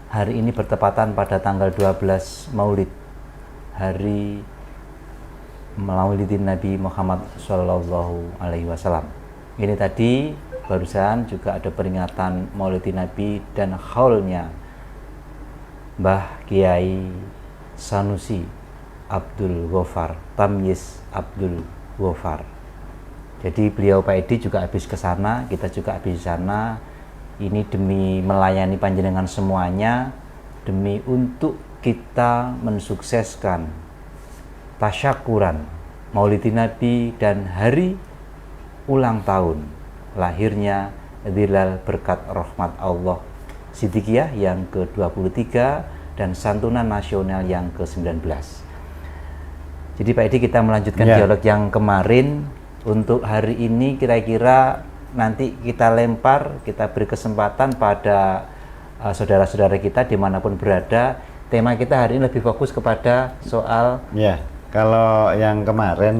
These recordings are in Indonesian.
hari ini bertepatan pada tanggal 12 Maulid, hari Maulidin Nabi Muhammad Sallallahu Alaihi Wasallam. Ini tadi barusan juga ada peringatan Maulidin Nabi dan haulnya Mbah Kiai Sanusi Abdul Ghaffar, Tamyiz Abdul Ghaffar. Jadi beliau Pak Edi juga habis ke sana, kita juga habis ke sana. Ini demi melayani panjenengan semuanya, demi untuk kita mensukseskan tasyakuran Maulidin Nabi dan hari ulang tahun lahirnya Zilal Berkat Rahmat Allah Siddiqiyah yang ke-23 dan Santunan Nasional yang ke-19. Jadi Pak Edi, kita melanjutkan dialog yang kemarin. Untuk hari ini kira-kira nanti kita lempar, kita beri kesempatan pada saudara-saudara kita dimanapun berada. Tema kita hari ini lebih fokus kepada soal kalau yang kemarin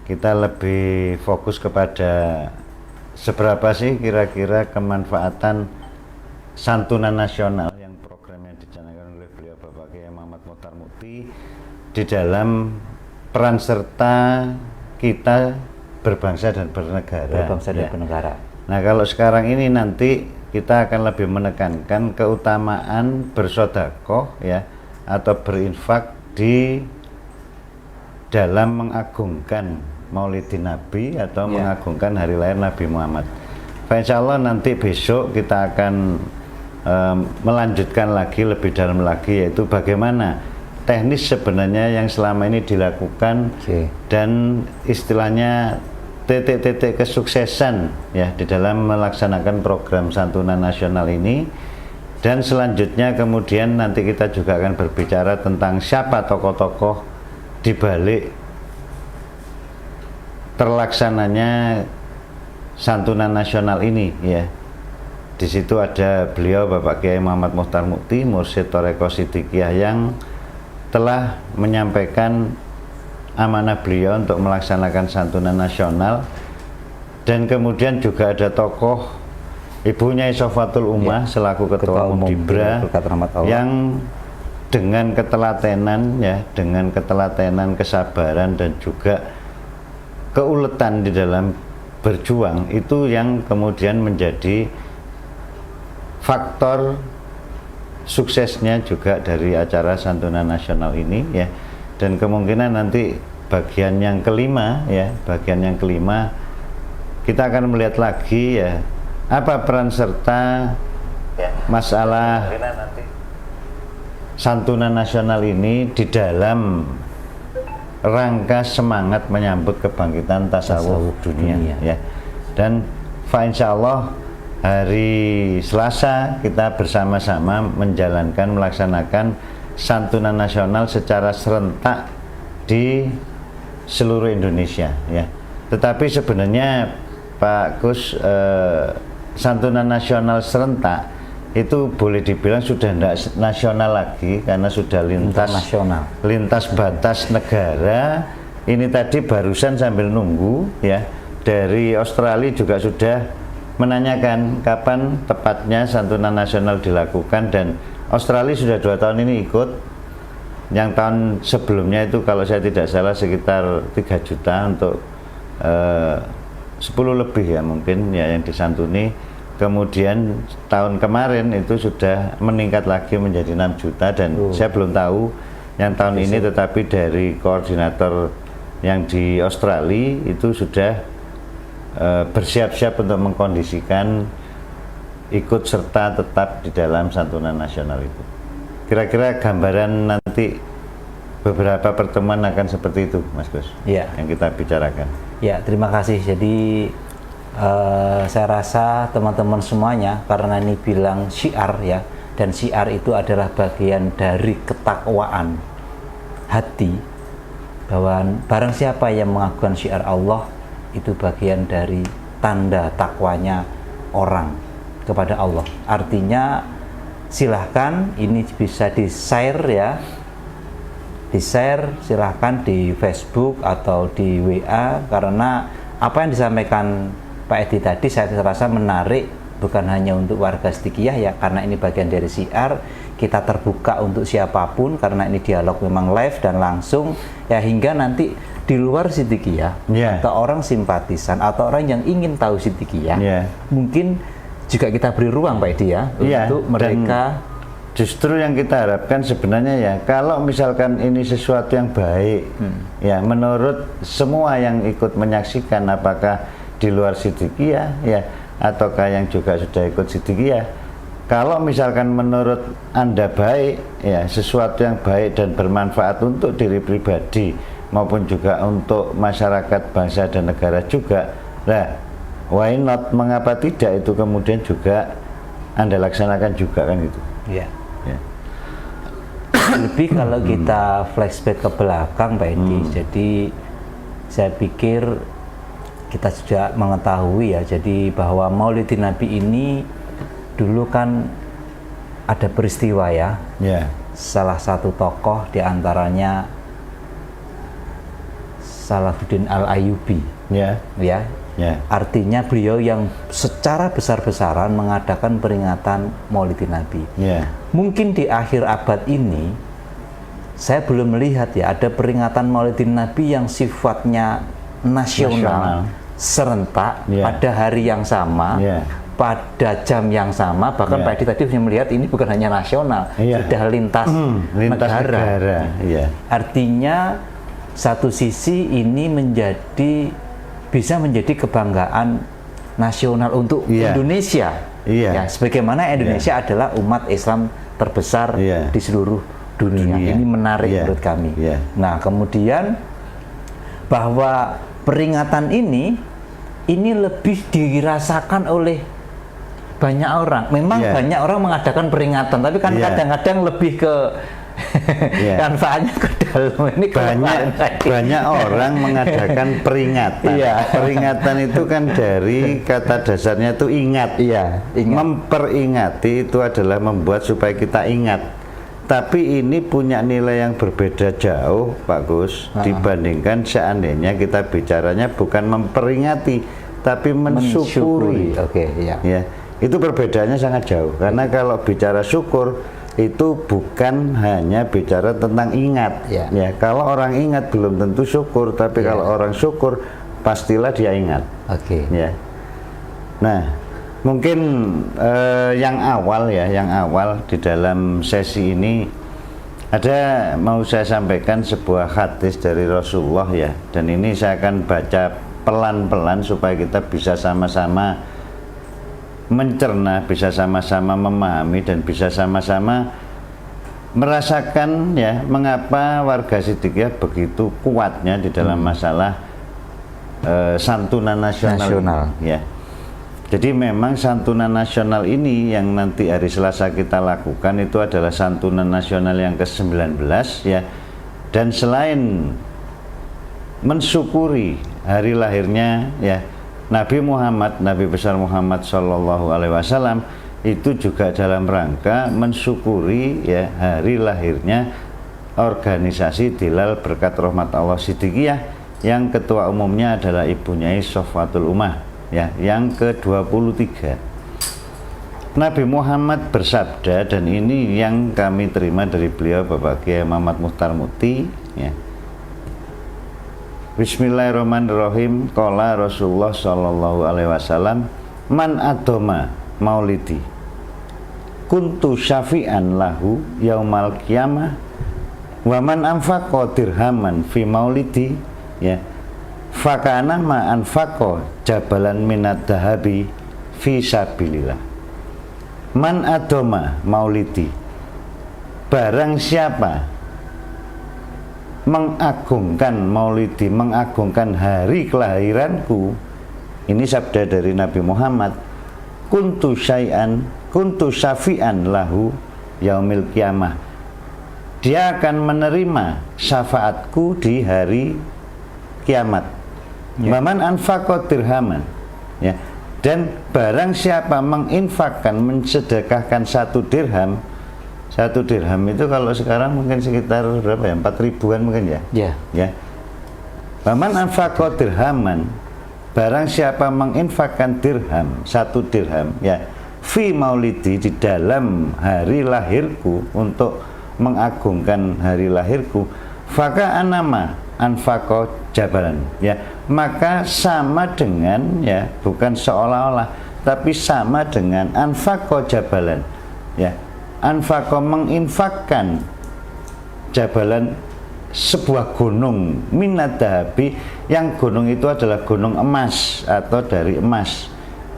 kita lebih fokus kepada seberapa sih kira-kira kemanfaatan santunan nasional yang programnya dicanangkan oleh beliau Bapak Kiai Muhammad Mokhtar Mukti di dalam peran serta kita berbangsa dan bernegara. Nah, kalau sekarang ini nanti kita akan lebih menekankan keutamaan bersedekah atau berinfak di dalam mengagungkan Maulidin Nabi atau mengagungkan hari lahir Nabi Muhammad. Insya Allah nanti besok kita akan melanjutkan lagi lebih dalam lagi, yaitu bagaimana teknis sebenarnya yang selama ini dilakukan dan istilahnya titik-titik kesuksesan di dalam melaksanakan program santunan nasional ini. Dan selanjutnya kemudian nanti kita juga akan berbicara tentang siapa tokoh-tokoh di balik terlaksananya santunan nasional ini Di situ ada beliau Bapak Kiai Muhammad Mokhtar Mukti, Mursyid Thariqah Siddiqiyah, yang telah menyampaikan amanah beliau untuk melaksanakan santunan nasional. Dan kemudian juga ada tokoh Ibu Nyai Sofatul Ummah selaku Ketua Umum Dibra yang dengan ketelatenan dengan ketelatenan, kesabaran dan juga keuletan di dalam berjuang itu yang kemudian menjadi faktor suksesnya juga dari acara santunan nasional ini dan kemungkinan nanti bagian yang kelima kita akan melihat lagi apa peran serta masalah santunan nasional ini di dalam rangka semangat menyambut kebangkitan tasawuf dunia. Dan insya Allah hari Selasa kita bersama-sama melaksanakan santunan nasional secara serentak di seluruh Indonesia Tetapi sebenarnya Pak Gus, santunan nasional serentak itu boleh dibilang sudah tidak nasional lagi karena sudah lintas batas negara. Ini tadi barusan sambil nunggu dari Australia juga sudah menanyakan kapan tepatnya santunan nasional dilakukan, dan Australia sudah 2 tahun ini ikut. Yang tahun sebelumnya itu kalau saya tidak salah sekitar 3 juta untuk 10 lebih mungkin yang disantuni. Kemudian tahun kemarin itu sudah meningkat lagi menjadi 6 juta dan saya belum tahu yang tahun ini, tetapi dari koordinator yang di Australia itu sudah bersiap-siap untuk mengkondisikan ikut serta tetap di dalam santunan nasional itu. Kira-kira gambaran nanti beberapa pertemuan akan seperti itu, Mas Gus, yang kita bicarakan. Terima kasih. Jadi saya rasa teman-teman semuanya, karena ini bilang syiar dan syiar itu adalah bagian dari ketakwaan hati, bahwa barang siapa yang mengagungkan syiar Allah itu bagian dari tanda takwanya orang kepada Allah. Artinya silahkan ini bisa di-share di-share silahkan di Facebook atau di WA, karena apa yang disampaikan Pak Edi tadi saya rasa menarik bukan hanya untuk warga Sidikiyah ya, karena ini bagian dari syiar, kita terbuka untuk siapapun karena ini dialog memang live dan langsung ya, hingga nanti di luar Sidikiyah atau orang simpatisan atau orang yang ingin tahu Sidikiyah mungkin juga kita beri ruang Pak Edi ya untuk mereka. Justru yang kita harapkan sebenarnya ya, kalau misalkan ini sesuatu yang baik ya menurut semua yang ikut menyaksikan, apakah di luar Sidikiyah ya ataukah yang juga sudah ikut Sidikiyah, kalau misalkan menurut Anda baik ya, sesuatu yang baik dan bermanfaat untuk diri pribadi maupun juga untuk masyarakat, bangsa dan negara juga, nah why not, mengapa tidak itu kemudian juga Anda laksanakan juga kan gitu ya. Lebih kalau kita flashback ke belakang Pak Edi, jadi saya pikir kita sudah mengetahui ya, jadi bahwa Maulidin Nabi ini dulu kan ada peristiwa ya, salah satu tokoh diantaranya Salahuddin Al-Ayyubi artinya beliau yang secara besar-besaran mengadakan peringatan Maulidin Nabi. Mungkin di akhir abad ini saya belum melihat ya ada peringatan Maulidin Nabi yang sifatnya nasional. Serentak pada hari yang sama, pada jam yang sama, bahkan Pak Edi tadi hanya melihat ini bukan hanya nasional, sudah lintas negara. Artinya satu sisi ini bisa menjadi kebanggaan nasional untuk Indonesia. Ya, sebagaimana Indonesia adalah umat Islam terbesar di seluruh dunia. Ini menarik menurut kami. Nah, kemudian bahwa peringatan ini lebih dirasakan oleh banyak orang. Memang banyak orang mengadakan peringatan, tapi kan kadang-kadang lebih ke manfaatnya ke dalam ini banyak orang mengadakan peringatan. Peringatan itu kan dari kata dasarnya itu ingat. Memperingati itu adalah membuat supaya kita ingat. Tapi ini punya nilai yang berbeda jauh Pak Gus dibandingkan seandainya kita bicaranya bukan memperingati tapi mensyukuri. Itu perbedaannya sangat jauh, karena kalau bicara syukur itu bukan hanya bicara tentang ingat. Kalau orang ingat belum tentu syukur, tapi kalau orang syukur pastilah dia ingat. Nah, mungkin yang awal di dalam sesi ini mau saya sampaikan sebuah hadis dari Rasulullah ya, dan ini saya akan baca pelan-pelan supaya kita bisa sama-sama mencerna, bisa sama-sama memahami dan bisa sama-sama merasakan ya mengapa warga Sidikiyah begitu kuatnya di dalam masalah santunan nasional. Ya. Jadi memang santunan nasional ini yang nanti hari Selasa kita lakukan itu adalah santunan nasional yang ke-19 ya. Dan selain mensyukuri hari lahirnya ya Nabi Muhammad, Nabi besar Muhammad Shallallahu Alaihi Wasallam, itu juga dalam rangka mensyukuri ya hari lahirnya organisasi Dilal Berkat Rahmat Allah Sidikiyah yang ketua umumnya adalah Ibu Nyai Sofwatul Ummah ya, yang ke-23. Nabi Muhammad bersabda, dan ini yang kami terima dari beliau Bapak Kiai Muhammad Muhtar Muti ya. Bismillahirrahmanirrahim. Qala Rasulullah sallallahu alaihi wasallam, man adoma maulidi kuntu syafi'an lahu yaumal qiyamah wa man anfaqa dirhaman fi maulidi ya fakana ma anfaqa jabalan minad dahabi fi sabilillah. Man adoma maulidi, barang siapa mengagungkan maulidi, mengagungkan hari kelahiranku, ini sabda dari Nabi Muhammad, kuntu syafi'an lahu yaumil qiyamah, dia akan menerima syafaatku di hari kiamat. Maman anfaqa dirhaman ya, dan barang siapa menginfakkan, mensedekahkan 1 dirham. 1 dirham itu kalau sekarang mungkin sekitar berapa ya, 4 ribuan mungkin ya. Ya. Maman anfaqa dirhaman, barang siapa menginfakkan dirham, 1 dirham ya, fi maulidi, di dalam hari lahirku, untuk mengagungkan hari lahirku, faka anama anfaqo jabalan ya, maka sama dengan ya, bukan seolah-olah tapi sama dengan anfaqo jabalan ya, anfaqo menginfakkan, jabalan sebuah gunung, minad dahabi, yang gunung itu adalah gunung emas atau dari emas,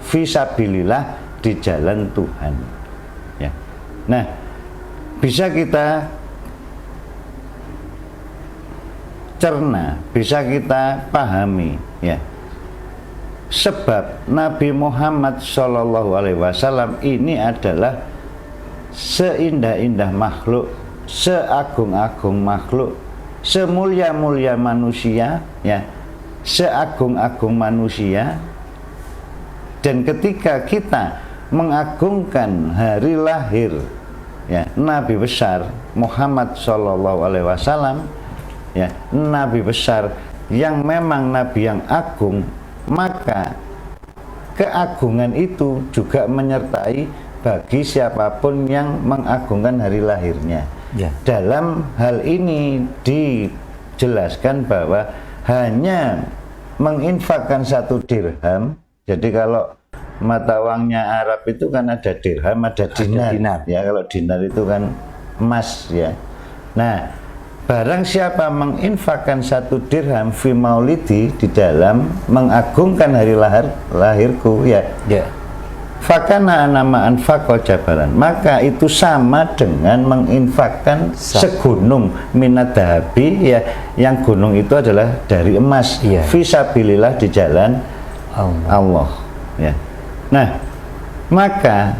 fisabilillah, di jalan Tuhan ya. Nah, bisa kita cerna, bisa kita pahami ya, sebab Nabi Muhammad SAW ini adalah seindah-indah makhluk, seagung-agung makhluk, semulia-mulia manusia ya, seagung-agung manusia. Dan ketika kita mengagungkan hari lahir ya, Nabi besar Muhammad SAW ya, Nabi besar yang memang Nabi yang agung, maka keagungan itu juga menyertai bagi siapapun yang mengagungkan hari lahirnya ya. Dalam hal ini dijelaskan bahwa hanya menginfakkan 1 dirham. Jadi kalau mata uangnya Arab itu kan ada dirham, ada dinar. Ya, kalau dinar itu kan emas ya. Nah, barang siapa menginfakkan 1 dirham fi maulidi, di dalam mengagungkan hari lahirku ya, fakana nama anfaqo jabalan, maka itu sama dengan menginfakkan segunung minad dahabi ya, yang gunung itu adalah dari emas ya, fisabilillah, di jalan Allah ya. Nah, maka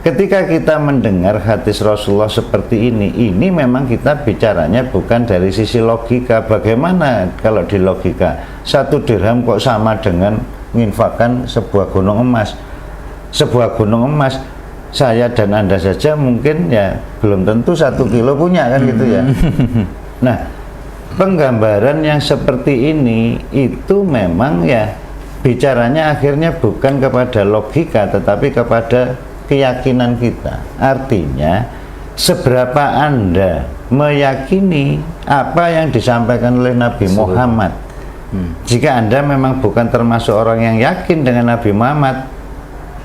ketika kita mendengar hadis Rasulullah seperti ini memang kita bicaranya bukan dari sisi logika. Bagaimana kalau di logika 1 dirham kok sama dengan menginfakkan sebuah gunung emas? Sebuah gunung emas, saya dan Anda saja mungkin ya belum tentu 1 kilo punya kan gitu ya. Nah, penggambaran yang seperti ini itu memang ya bicaranya akhirnya bukan kepada logika tetapi kepada keyakinan kita. Artinya, seberapa Anda meyakini apa yang disampaikan oleh Nabi Muhammad. Jika Anda memang bukan termasuk orang yang yakin dengan Nabi Muhammad,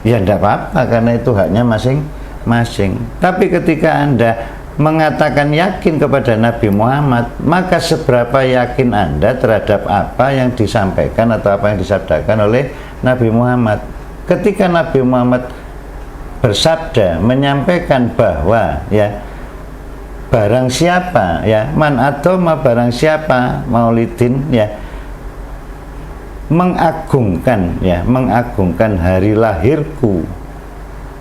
ya tidak apa-apa, karena itu haknya masing-masing. Tapi ketika Anda mengatakan yakin kepada Nabi Muhammad, maka seberapa yakin Anda terhadap apa yang disampaikan atau apa yang disabdakan oleh Nabi Muhammad. Ketika Nabi Muhammad bersabda, menyampaikan bahwa ya, barang siapa ya, man adoma, barang siapa maulidin ya, mengagungkan hari lahirku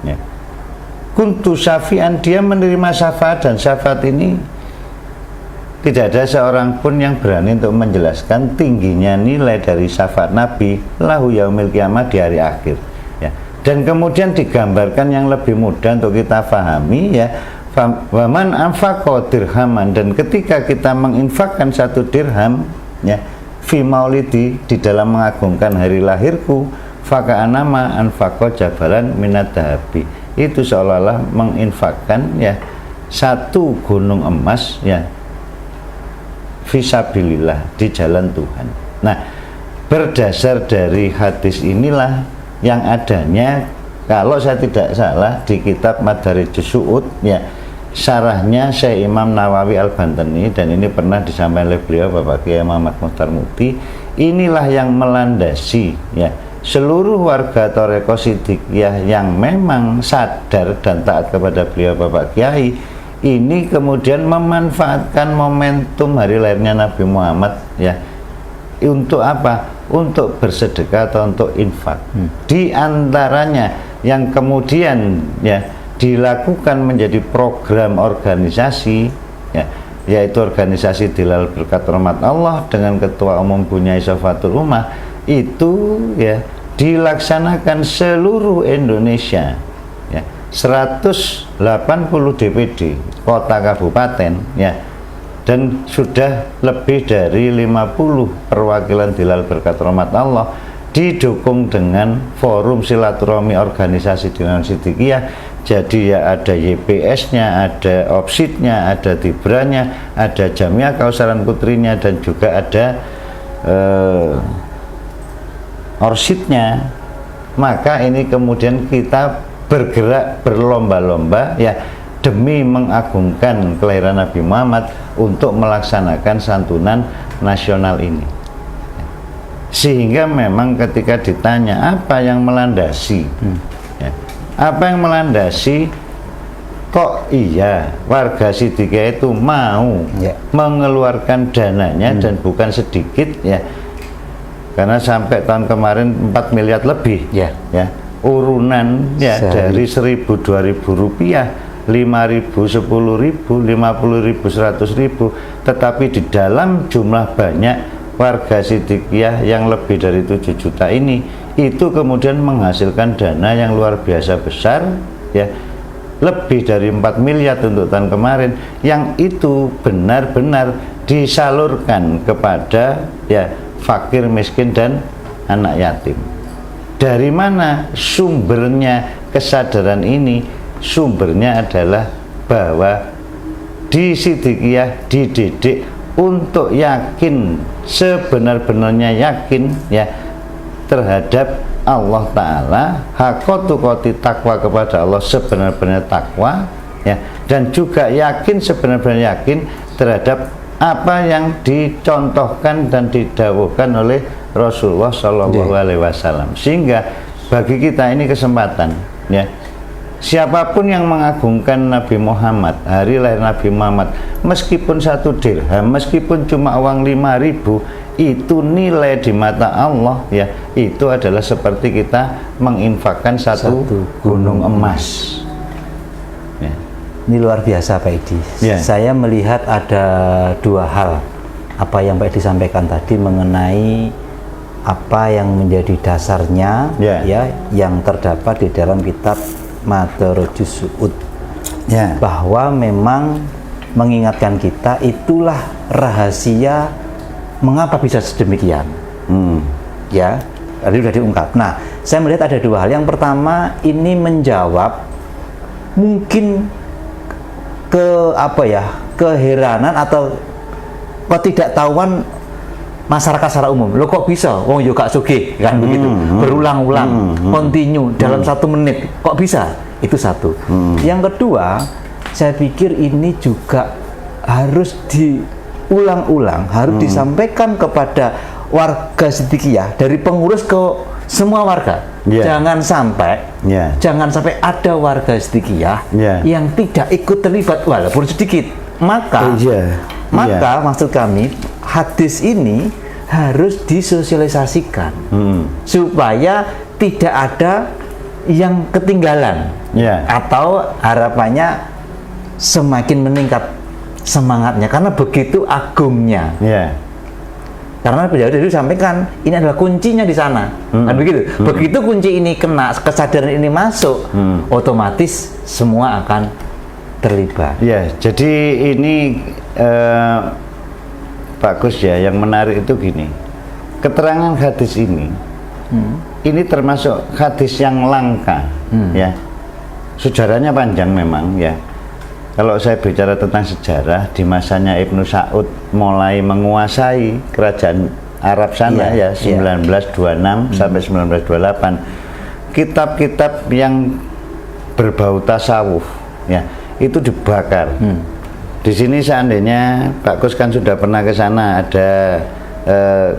ya, kuntu syafi'an, dia menerima syafaat. Dan syafaat ini tidak ada seorang pun yang berani untuk menjelaskan tingginya nilai dari syafaat Nabi lahu yaumil kiamah, di hari akhir ya. Dan kemudian digambarkan yang lebih mudah untuk kita pahami ya, waman anfaqo dirhaman, dan ketika kita menginfakkan 1 dirham ya, fi maulidi, di dalam mengagungkan hari lahirku, faka anama anfaqo jabalan minad dahabi, itu seolah-olah menginfakkan ya 1 gunung emas ya, fisabilillah, di jalan Tuhan. Nah, berdasar dari hadis inilah yang adanya, kalau saya tidak salah, di kitab Madarijus Su'ud ya, syarahnya Syekh Imam Nawawi Al-Bantani, dan ini pernah disampaikan oleh beliau Bapak Kiai Muhammad Mukhtar Mukti. Inilah yang melandasi ya seluruh warga Thariqah Siddiqiyah yang memang sadar dan taat kepada beliau Bapak Kiai ini, kemudian memanfaatkan momentum hari lahirnya Nabi Muhammad ya, untuk apa? Untuk bersedekah atau untuk infak. Di antaranya yang kemudian ya dilakukan menjadi program organisasi ya, yaitu organisasi Dilal Berkat Rahmat Allah dengan Ketua Umum Bunyai Sofatul Ummah, itu ya dilaksanakan seluruh Indonesia ya, 180 DPD kota kabupaten ya, dan sudah lebih dari 50 perwakilan Dilal Berkat Rahmat Allah didukung dengan forum silaturahmi organisasi Dinaun Siddiqiyah. Jadi ya ada YPS-nya, ada OPSID-nya, ada Tibranya, ada Jamiah Kausaran Putrinya, dan juga ada ORSID-nya. Maka ini kemudian kita bergerak berlomba-lomba ya demi mengagungkan kelahiran Nabi Muhammad untuk melaksanakan santunan nasional ini. Sehingga memang ketika ditanya apa yang melandasi, ya, apa yang melandasi kok iya warga Siddiqiyah itu mau mengeluarkan dananya dan bukan sedikit ya, karena sampai tahun kemarin 4 miliar lebih ya urunan ya dari 1.000 2.000 rupiah, 5.000 10.000 50.000 100.000, tetapi di dalam jumlah banyak warga Siddiqiyah yang lebih dari 7 juta ini itu kemudian menghasilkan dana yang luar biasa besar ya, lebih dari 4 miliar untuk tahun kemarin, yang itu benar-benar disalurkan kepada ya fakir, miskin, dan anak yatim. Dari mana sumbernya kesadaran ini? Sumbernya adalah bahwa di Siddiqiyah dididik untuk yakin, sebenar-benarnya yakin ya terhadap Allah Ta'ala, haqqatuqati takwa kepada Allah, sebenar-benar takwa ya, dan juga yakin, sebenar-benar yakin terhadap apa yang dicontohkan dan didawuhkan oleh Rasulullah Shallallahu Alaihi Wasallam. Sehingga bagi kita ini kesempatan ya, siapapun yang mengagungkan Nabi Muhammad, hari lahir Nabi Muhammad, meskipun 1 dirham, meskipun cuma uang 5.000, itu nilai di mata Allah ya, itu adalah seperti kita menginfakkan satu gunung emas. Ini luar biasa Pak Edi. Saya melihat ada 2 hal apa yang Pak Edi sampaikan tadi mengenai apa yang menjadi dasarnya ya yang terdapat di dalam kitab Madarajus Su'ud bahwa memang mengingatkan kita itulah rahasia mengapa bisa sedemikian ya, tadi sudah diungkap. Nah, saya melihat ada 2 hal. Yang pertama, ini menjawab mungkin keheranan atau ketidaktahuan masyarakat secara umum. Lo kok bisa? Oh yo gak sugih kan begitu. Berulang-ulang, continue dalam 1 menit. Kok bisa? Itu satu. Yang kedua, saya pikir ini juga harus diulang-ulang, harus disampaikan kepada warga Siddiqiyah dari pengurus ke semua warga. Jangan sampai ada warga Siddiqiyah yang tidak ikut terlibat walaupun sedikit. Maka maksud kami hadis ini harus disosialisasikan supaya tidak ada yang ketinggalan atau harapannya semakin meningkat semangatnya karena begitu agungnya. Karena beliau tadi sampaikan ini adalah kuncinya di sana, kan begitu. Begitu kunci ini kena, kesadaran ini masuk, otomatis semua akan terlibat. Ya, jadi ini bagus ya. Yang menarik itu gini, keterangan hadis ini termasuk hadis yang langka, ya. Sejarahnya panjang memang ya. Kalau saya bicara tentang sejarah, di masanya Ibnu Saud mulai menguasai kerajaan Arab sana 1926 sampai 1928, kitab-kitab yang berbau tasawuf ya itu dibakar. Di sini seandainya Pak Kus kan sudah pernah ke sana, ada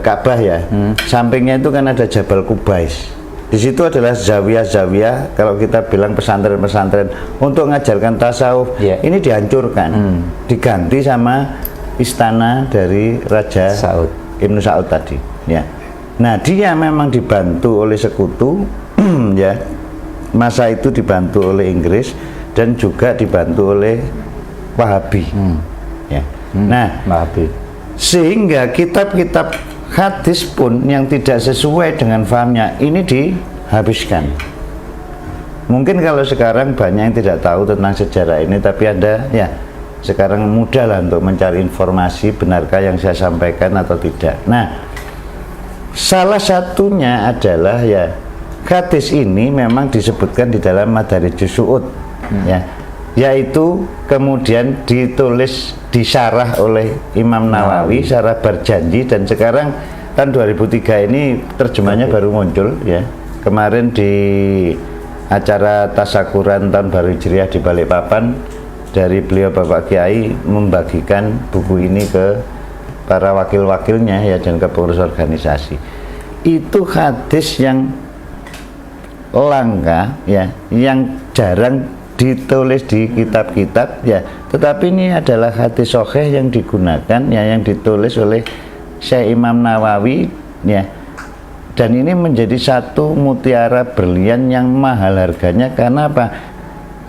Ka'bah ya, sampingnya itu kan ada Jabal Qubais. Di situ adalah zawiyah-zawiyah, kalau kita bilang pesantren-pesantren untuk mengajarkan tasawuf. Ini dihancurkan, diganti sama istana dari Raja Ibnu Saud tadi. Ya. Nah, dia memang dibantu oleh sekutu, ya. Masa itu dibantu oleh Inggris dan juga dibantu oleh Wahabi. Ya. Nah, Wahabi. Sehingga kitab-kitab hadis pun yang tidak sesuai dengan fahamnya ini dihabiskan. Mungkin kalau sekarang banyak yang tidak tahu tentang sejarah ini, tapi Anda ya sekarang mudah lah untuk mencari informasi benarkah yang saya sampaikan atau tidak. Nah, Salah satunya adalah ya hadis ini memang disebutkan di dalam Madarijus Su'ud, ya, yaitu kemudian ditulis disyarah oleh Imam Nawawi secara berjanji, dan sekarang tahun 2003 ini terjemahnya baru muncul, ya. Kemarin di acara tasakuran tahun baru Hijriah di Balikpapan, dari beliau Bapak Kiai membagikan buku ini ke para wakil-wakilnya, ya, dan ke pengurus organisasi. Itu hadis yang langka, ya, yang jarang ditulis di kitab-kitab, ya, tetapi ini adalah hadis sahih yang digunakan, ya, yang ditulis oleh Syekh Imam Nawawi, ya, dan ini menjadi satu mutiara berlian yang mahal harganya. Karena apa?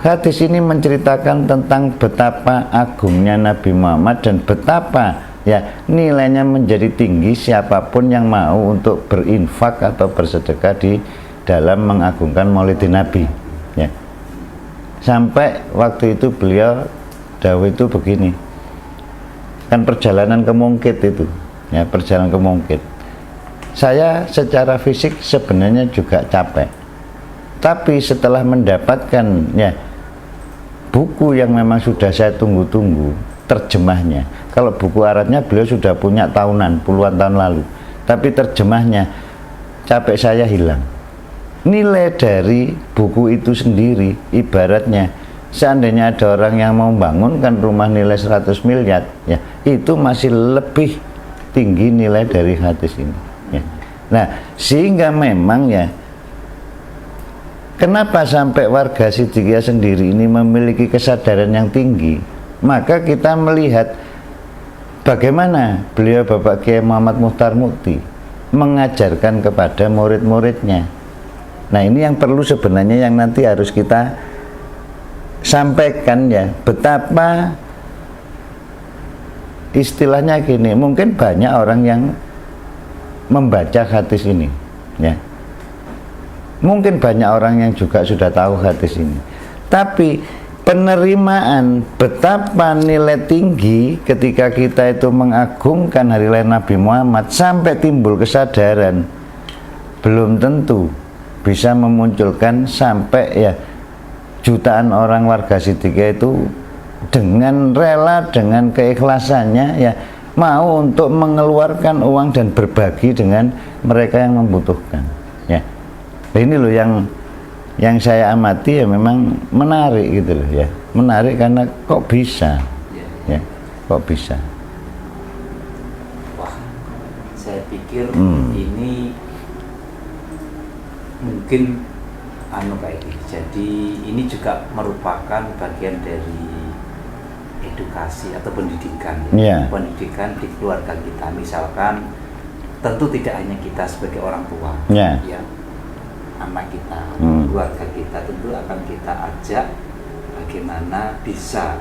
Hadis ini menceritakan tentang betapa agungnya Nabi Muhammad dan betapa, ya, nilainya menjadi tinggi siapapun yang mau untuk berinfak atau bersedekah di dalam mengagungkan Maulidin Nabi, ya. Sampai waktu itu beliau dawuh itu begini, kan perjalanan ke Mungkit itu, ya, perjalanan ke Mungkit. Saya secara fisik sebenarnya juga capek, tapi setelah mendapatkan, ya, buku yang memang sudah saya tunggu-tunggu terjemahnya. Kalau buku Arabnya beliau sudah punya tahunan, puluhan tahun lalu, tapi terjemahnya capek saya hilang. Nilai dari buku itu sendiri, ibaratnya seandainya ada orang yang mau bangunkan rumah nilai 100 miliar, ya, itu masih lebih tinggi nilai dari hadis ini, ya. Nah, sehingga memang, ya, kenapa sampai warga Siddiqiyah sendiri ini memiliki kesadaran yang tinggi, maka kita melihat bagaimana beliau Bapak Kiai Muhammad Muchtar Mukti mengajarkan kepada murid-muridnya. Nah, ini yang perlu sebenarnya yang nanti harus kita sampaikan, ya, betapa istilahnya gini, mungkin banyak orang yang membaca hadis ini, ya, mungkin banyak orang yang juga sudah tahu hadis ini, tapi penerimaan betapa nilai tinggi ketika kita itu mengagungkan hari lahir Nabi Muhammad sampai timbul kesadaran belum tentu bisa memunculkan sampai, ya, jutaan orang warga Siddiqiyah itu dengan rela, dengan keikhlasannya, ya, mau untuk mengeluarkan uang dan berbagi dengan mereka yang membutuhkan, ya. Nah, ini loh yang saya amati, ya, memang menarik gitu loh, ya, menarik karena kok bisa, ya, kok bisa. Wah, saya pikir ini mungkin kayak gitu. Jadi ini juga merupakan bagian dari edukasi atau pendidikan, ya. Pendidikan di keluarga kita. Misalkan tentu tidak hanya kita sebagai orang tua, ya, anak kita, keluarga kita, tentu akan kita ajak bagaimana bisa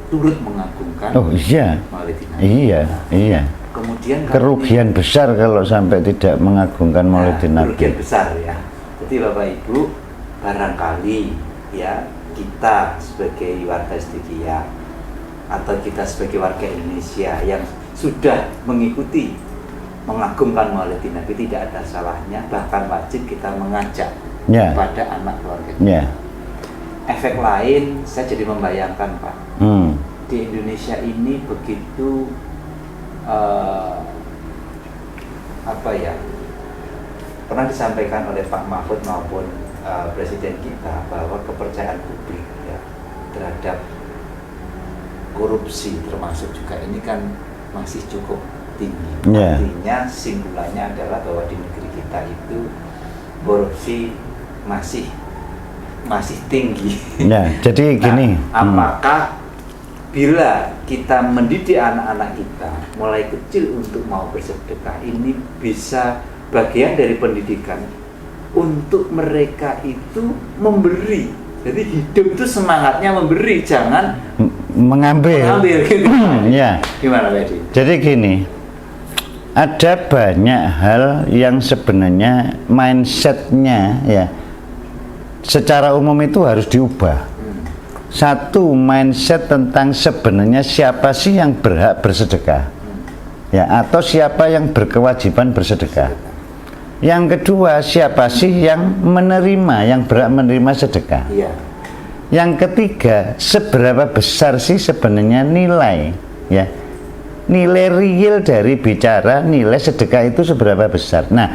turut mengagungkan Maulidin Nabi. Iya. Kemudian kerugian besar kalau sampai tidak mengagungkan Maulidin Nabi. Kerugian besar, ya. Jadi Bapak Ibu, barangkali, ya, kita sebagai warga Siddiqiyah atau kita sebagai warga Indonesia yang sudah mengikuti mengagungkan Maulidin Nabi, tidak ada salahnya, bahkan wajib kita mengajak pada anak keluarga kita. Efek lain, saya jadi membayangkan, Pak, di Indonesia ini begitu pernah disampaikan oleh Pak Mahfud maupun Presiden kita bahwa kepercayaan publik, ya, terhadap korupsi termasuk juga ini kan masih cukup tinggi. Artinya simpulannya adalah bahwa di negeri kita itu korupsi masih tinggi. Jadi gini. Apakah bila kita mendidik anak-anak kita mulai kecil untuk mau bersedekah, ini bisa bagian dari pendidikan untuk mereka itu memberi. Jadi hidup itu semangatnya memberi, jangan mengambil gitu. Gimana, Pak Edi? Jadi gini, ada banyak hal yang sebenarnya mindsetnya, ya, secara umum itu harus diubah. Satu, mindset tentang sebenarnya siapa sih yang berhak bersedekah, ya, atau siapa yang berkewajiban bersedekah. Yang kedua, siapa sih yang menerima, yang berhak menerima sedekah? Iya. Yang ketiga, seberapa besar sih sebenarnya nilai, ya, nilai real dari bicara nilai sedekah itu seberapa besar. Nah,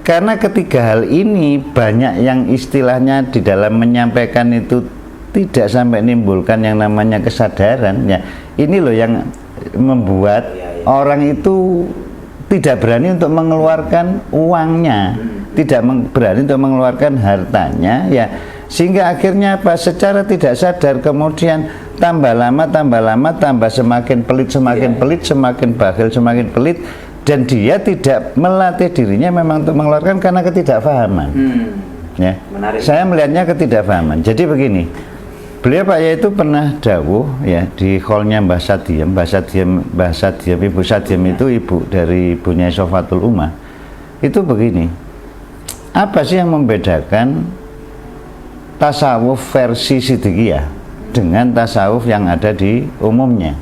karena ketiga hal ini banyak yang istilahnya di dalam menyampaikan itu tidak sampai menimbulkan yang namanya kesadaran, ya. Ini loh yang membuat orang itu tidak berani untuk mengeluarkan uangnya, tidak berani untuk mengeluarkan hartanya, ya, sehingga akhirnya apa? Secara tidak sadar kemudian tambah lama tambah semakin pelit, semakin bakhil, semakin pelit, dan dia tidak melatih dirinya memang untuk mengeluarkan karena ketidakfahaman. Ya, Menarik. saya melihatnya ketidakfahaman. Jadi begini. Beliau Pak Yai itu pernah dawuh ya di hallnya Mbah Sadiem, Ibu Sadiem itu ibu dari ibunya Sofatul Ummah. Itu begini, apa sih yang membedakan tasawuf versi Siddiqiyah dengan tasawuf yang ada di umumnya?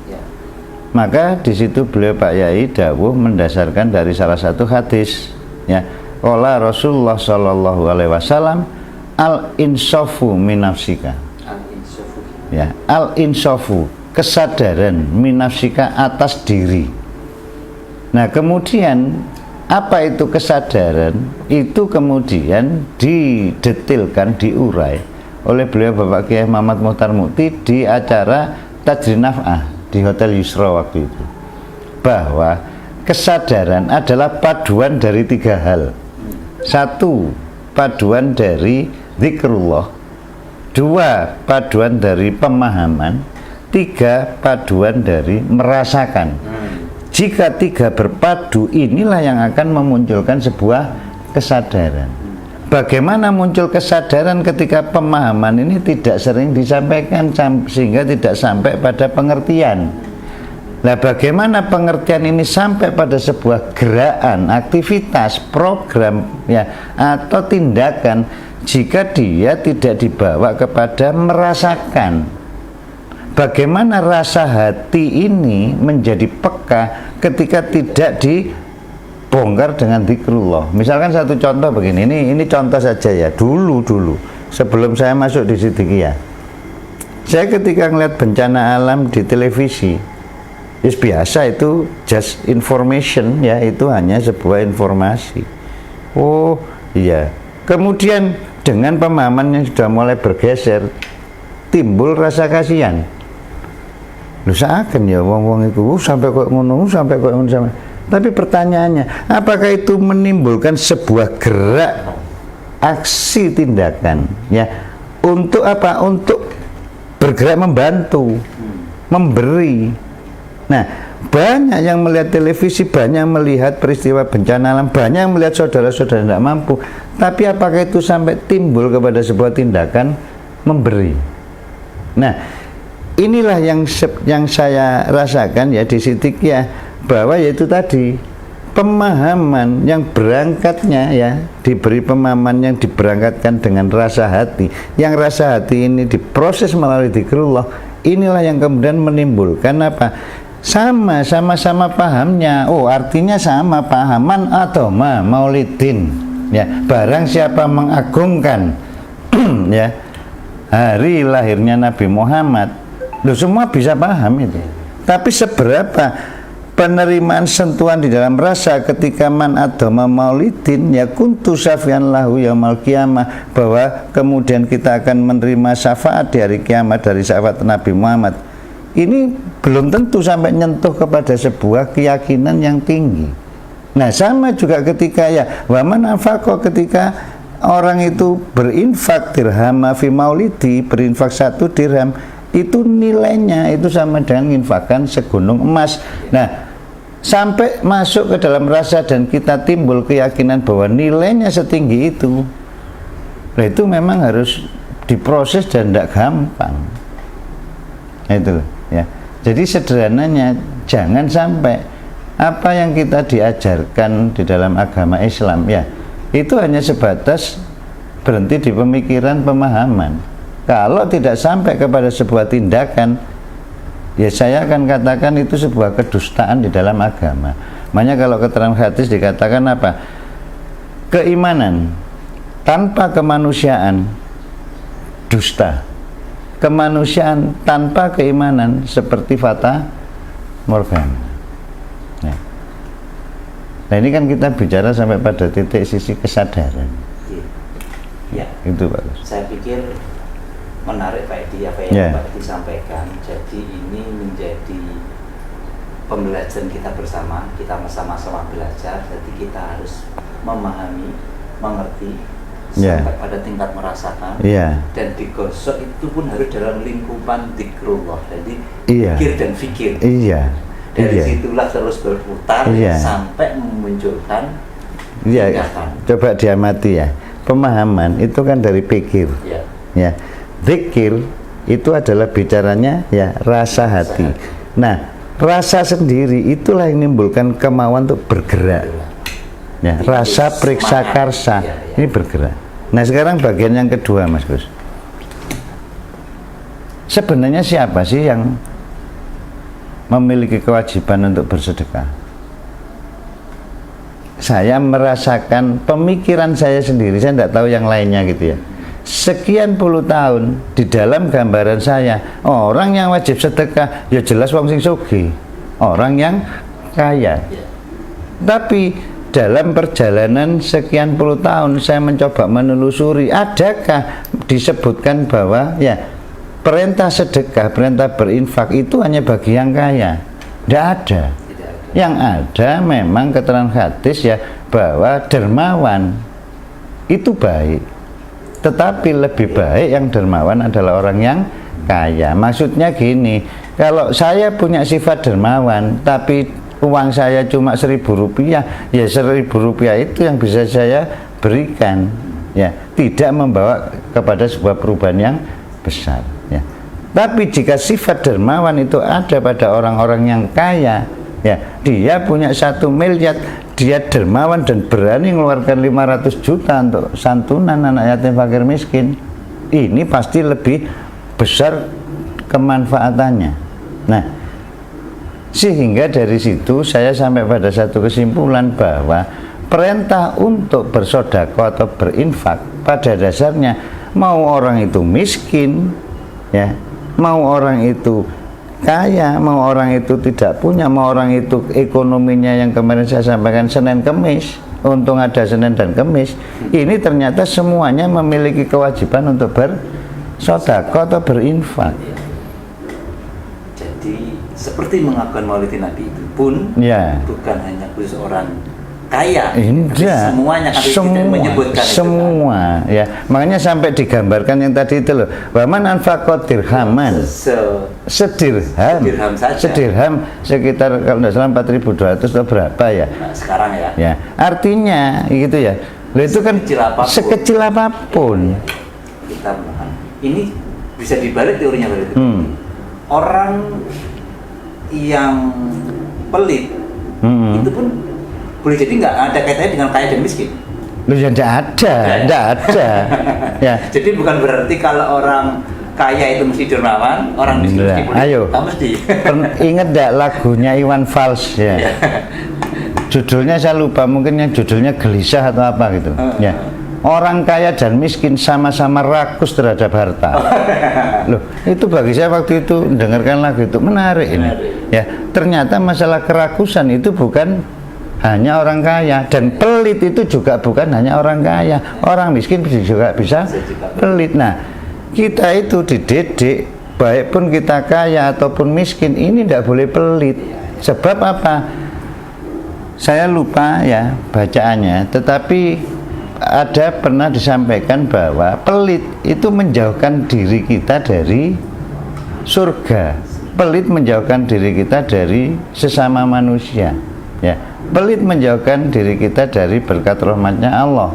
Maka di situ beliau Pak Yai dawuh mendasarkan dari salah satu hadis, ya, qala Rasulullah sallallahu alaihi wasallam, al insafu min nafsika. Ya, al-insafu, kesadaran minafsika atas diri. Nah, kemudian apa itu kesadaran? Itu kemudian didetilkan, diurai oleh beliau Bapak Kiai Muhammad Muhtar Mukti di acara Tajri Naf'ah di Hotel Yusra waktu itu, bahwa kesadaran adalah paduan dari tiga hal. Satu, paduan dari zikrullah. Dua, paduan dari pemahaman. Tiga, paduan dari merasakan. Jika tiga berpadu, inilah yang akan memunculkan sebuah kesadaran. Bagaimana muncul kesadaran ketika pemahaman ini tidak sering disampaikan sehingga tidak sampai pada pengertian. Nah, bagaimana pengertian ini sampai pada sebuah gerakan, aktivitas, program, ya, atau tindakan jika dia tidak dibawa kepada merasakan? Bagaimana rasa hati ini menjadi peka ketika tidak dibongkar dengan zikrullah? Misalkan satu contoh begini, ini contoh saja ya, dulu sebelum saya masuk di Siddiqiyah, saya ketika ngeliat bencana alam di televisi, biasa itu just information, ya, itu hanya sebuah informasi. Oh iya, kemudian dengan pemahaman yang sudah mulai bergeser, timbul rasa kasihan. Lu seakan ya wong-wong itu sampai kok ngono. Tapi pertanyaannya, apakah itu menimbulkan sebuah gerak aksi tindakan, ya, untuk apa? Untuk bergerak membantu, memberi. Nah, banyak yang melihat televisi, banyak yang melihat peristiwa bencana alam, banyak yang melihat saudara-saudara tidak mampu. Tapi apakah itu sampai timbul kepada sebuah tindakan memberi? Nah, inilah yang saya rasakan ya di Siddiqiyah, bahwa yaitu tadi pemahaman yang berangkatnya, ya, diberi pemahaman yang diberangkatkan dengan rasa hati, yang rasa hati ini diproses melalui zikrullah. Inilah yang kemudian menimbulkan apa? Sama-sama pahamnya. Oh, artinya sama pahaman atau maulidin, ya, barang siapa mengagungkan ya hari lahirnya Nabi Muhammad, loh, semua bisa paham itu. Tapi seberapa penerimaan sentuhan di dalam rasa ketika man adoma maulidin, ya, kuntu syafian lahu yaumal qiyamah, bahwa kemudian kita akan menerima syafaat di hari kiamat dari syafaat Nabi Muhammad. Ini belum tentu sampai nyentuh kepada sebuah keyakinan yang tinggi. Nah, sama juga ketika, ya, waman anfaqo, ketika orang itu berinfak dirham fi maulidi, berinfak 1 dirham, itu nilainya itu sama dengan menginfakkan segunung emas. Nah, sampai masuk ke dalam rasa dan kita timbul keyakinan bahwa nilainya setinggi itu. Nah, itu memang harus diproses dan tidak gampang. Nah, itu, ya. Jadi sederhananya, jangan sampai apa yang kita diajarkan di dalam agama Islam, ya, itu hanya sebatas berhenti di pemikiran, pemahaman. Kalau tidak sampai kepada sebuah tindakan, ya, saya akan katakan itu sebuah kedustaan di dalam agama. Makanya kalau keterangan hadis dikatakan apa? keimanan tanpa kemanusiaan dusta, kemanusiaan tanpa keimanan seperti fata morgana. Nah ini kan kita bicara sampai pada titik sisi kesadaran. Ya. Itu Pak Gus. Saya pikir menarik Pak Edi apa yang Pak Edi sampaikan. Jadi ini menjadi pembelajaran kita bersama, kita sama-sama belajar. Jadi kita harus memahami, mengerti sampai pada tingkat merasakan. Dan digosok itu pun harus dalam lingkupan dzikrullah. Jadi pikir dan fikir. Dari situlah terus berputar sampai memunculkan tindakan. Coba diamati ya. Pemahaman itu kan dari pikir. Ya. Zikir itu adalah bicaranya ya rasa hati. Nah, rasa sendiri itulah yang menimbulkan kemauan untuk bergerak. Ya, rasa periksa karsa ini bergerak. Nah, sekarang bagian yang kedua, Mas Gus. Sebenarnya siapa sih yang memiliki kewajiban untuk bersedekah? Saya merasakan pemikiran saya sendiri, saya tidak tahu yang lainnya gitu ya. Sekian puluh tahun di dalam gambaran saya, orang yang wajib sedekah ya jelas wong sing sugih, orang yang kaya. Tapi dalam perjalanan sekian puluh tahun saya mencoba menelusuri, adakah disebutkan bahwa ya perintah sedekah, perintah berinfak itu hanya bagi yang kaya? Tidak ada. Yang ada memang keterangan hadis ya bahwa dermawan itu baik, tetapi lebih baik yang dermawan adalah orang yang kaya. Maksudnya gini, kalau saya punya sifat dermawan tapi uang saya cuma 1.000 rupiah, ya 1.000 rupiah itu yang bisa saya berikan, ya tidak membawa kepada sebuah perubahan yang besar. Ya. Tapi jika sifat dermawan itu ada pada orang-orang yang kaya, ya dia punya 1 miliar, dia dermawan dan berani mengeluarkan 500 juta untuk santunan anak yatim fakir miskin, ini pasti lebih besar kemanfaatannya. Nah, sehingga dari situ saya sampai pada satu kesimpulan bahwa perintah untuk bersedekah atau berinfak pada dasarnya mau orang itu miskin, ya, mau orang itu kaya, mau orang itu tidak punya, mau orang itu ekonominya yang kemarin saya sampaikan Senin Kemis, untung ada Senin dan Kemis, ini ternyata semuanya memiliki kewajiban untuk bersedekah atau berinfak. Jadi seperti mengakukan maulidin Nabi itu pun bukan hanya khusus orang kaya, semuanya kan menyebutkan semua itu, ya. Makanya sampai digambarkan yang tadi itu loh, waman anfaqat dirhaman, sedirham sekitar kalau tidak salah 4.200 atau berapa ya. Nah, sekarang ya. Artinya gitu ya. Loh, itu kan sekecil apapun. Kita ini bisa dibalik teorinya berarti. Orang yang pelit itu pun boleh jadi nggak ada kaitannya dengan kaya dan miskin. Loh ya tidak ada. Ya. Jadi bukan berarti kalau orang kaya itu mesti dermawan, orang miskin mesti pelit. Ayo. Mesti. Ingat enggak lagunya Iwan Fals ya? Judulnya saya lupa, mungkin yang judulnya Gelisah atau apa gitu. Ya. Orang kaya dan miskin sama-sama rakus terhadap harta. Loh, itu bagi saya waktu itu mendengarkan lagu itu menarik ini. Ya, ternyata masalah kerakusan itu bukan hanya orang kaya, dan pelit itu juga bukan hanya orang kaya, orang miskin juga bisa pelit. Nah, kita itu dididik, baik pun kita kaya ataupun miskin, ini tidak boleh pelit. Sebab apa? Saya lupa ya bacaannya, tetapi ada pernah disampaikan bahwa pelit itu menjauhkan diri kita dari surga. Pelit menjauhkan diri kita dari sesama manusia. Ya, pelit menjauhkan diri kita dari berkat rahmatnya Allah.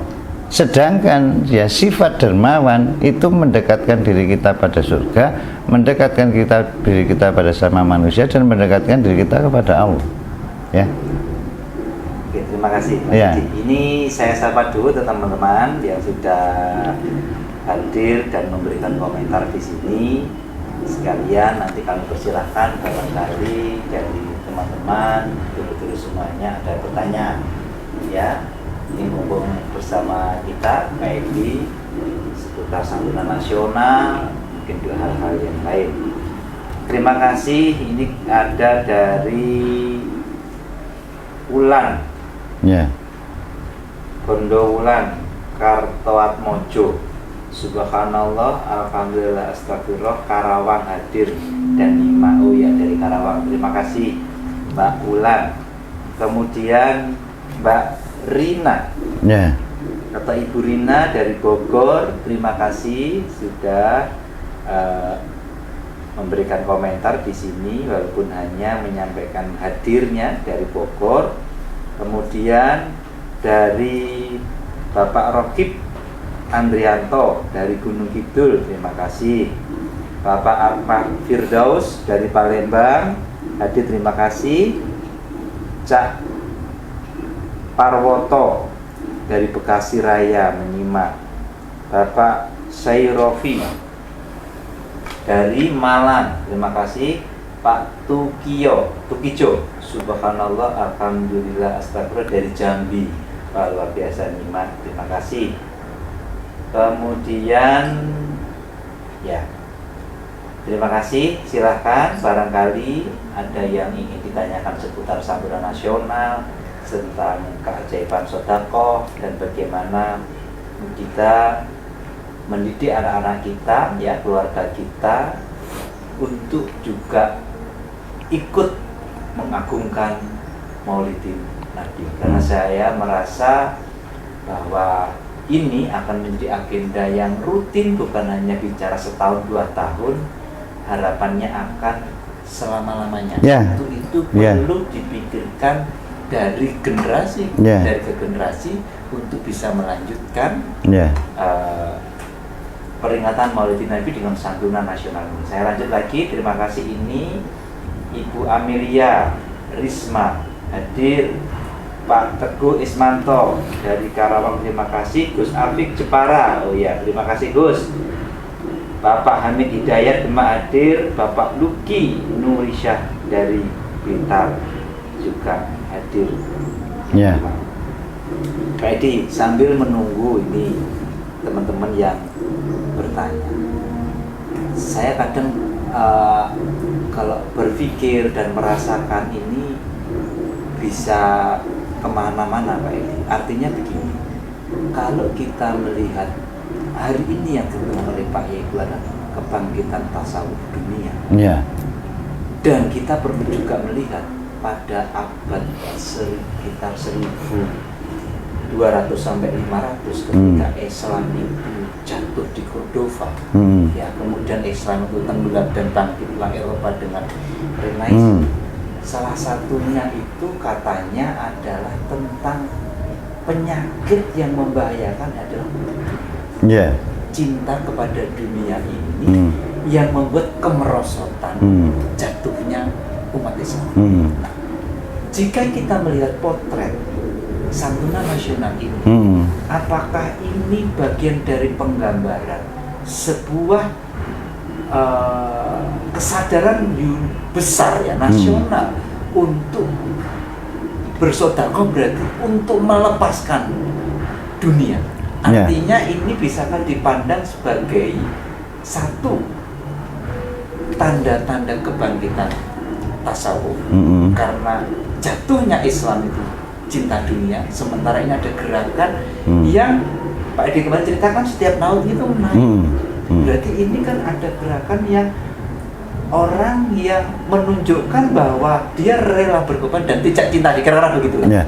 Sedangkan ya sifat dermawan itu mendekatkan diri kita pada surga, mendekatkan diri kita pada sama manusia, dan mendekatkan diri kita kepada Allah. Ya. Oke, terima kasih Mas Edi. Ini saya sapa dulu teman-teman yang sudah hadir dan memberikan komentar di sini. Sekalian nanti kami persilahkan barangkali dari teman-teman betul-betul semuanya ada pertanyaan, ya. ini mumpung bersama kita Pak Edi seputar santunan nasional, mungkin juga hal-hal yang lain. Terima kasih. Ini ada dari Ulan, Bondo Ulan, Kartoatmojo. Subhanallah, alhamdulillah, astagfirullah, Karawang hadir dan nyimak. Oh ya, dari Karawang. Terima kasih Mbak Ulan. Kemudian Mbak Rina, kata Ibu Rina dari Bogor, terima kasih sudah memberikan komentar di sini walaupun hanya menyampaikan hadirnya dari Bogor. Kemudian dari Bapak Rokib Andrianto dari Gunung Kidul, terima kasih. Bapak Ahmad Firdaus dari Palembang hadir, terima kasih. Cak Parwoto dari Bekasi Raya menyimak. Bapak Sayrofi dari Malang, terima kasih. Pak Tukijo, subhanallah, alhamdulillah, astagfirullah, dari Jambi, luar biasa nyimak, terima kasih. Kemudian ya, terima kasih. Silahkan, barangkali ada yang ingin ditanyakan seputar santunan nasional, tentang keajaiban sedekah dan bagaimana kita mendidik anak-anak kita, ya, keluarga kita untuk juga ikut mengagungkan Maulidin Nabi. Karena saya merasa bahwa ini akan menjadi agenda yang rutin, bukan hanya bicara setahun 2 tahun, harapannya akan selama-lamanya. Itu perlu dipikirkan dari generasi ke generasi untuk bisa melanjutkan peringatan Maulidin Nabi dengan santunan nasional ini. Saya lanjut lagi, terima kasih. Ini Ibu Amelia Risma hadir. Pak Teguh Ismanto dari Karawang, terima kasih. Gus Afik Jepara, oh ya, terima kasih Gus. Bapak Hamid Hidayat Demak hadir. Bapak Luki Nurisyah dari Blitar juga hadir. Pak Edi, sambil menunggu ini teman-teman yang bertanya, saya kadang kalau berpikir dan merasakan ini bisa kemana-mana Pak Edi. Artinya begini, kalau kita melihat hari ini yang dikenal oleh Pak Yaiku adalah kebangkitan tasawuf dunia, dan kita perlu juga melihat pada abad sekitar 1200 sampai 500 ketika Islam itu jatuh di Cordova, ya, kemudian Islam itu tenggelam dan bangkitlah Eropa dengan Renaissance. Salah satunya itu katanya adalah tentang penyakit yang membahayakan adalah cinta kepada dunia ini yang membuat kemerosotan jatuhnya umat Islam. Nah, jika kita melihat potret santunan nasional ini, apakah ini bagian dari penggambaran sebuah kesadaran besar, ya, nasional untuk bersedekah, berarti untuk melepaskan dunia. Artinya ini bisa kan dipandang sebagai satu tanda-tanda kebangkitan tasawuf, karena jatuhnya Islam itu cinta dunia, sementara ini ada gerakan yang Pak Edi kemarin ceritakan setiap tahun itu naik. Berarti ini kan ada gerakan yang orang yang menunjukkan bahwa dia rela berkorban dan tidak cinta, dikira-kira begitu kan?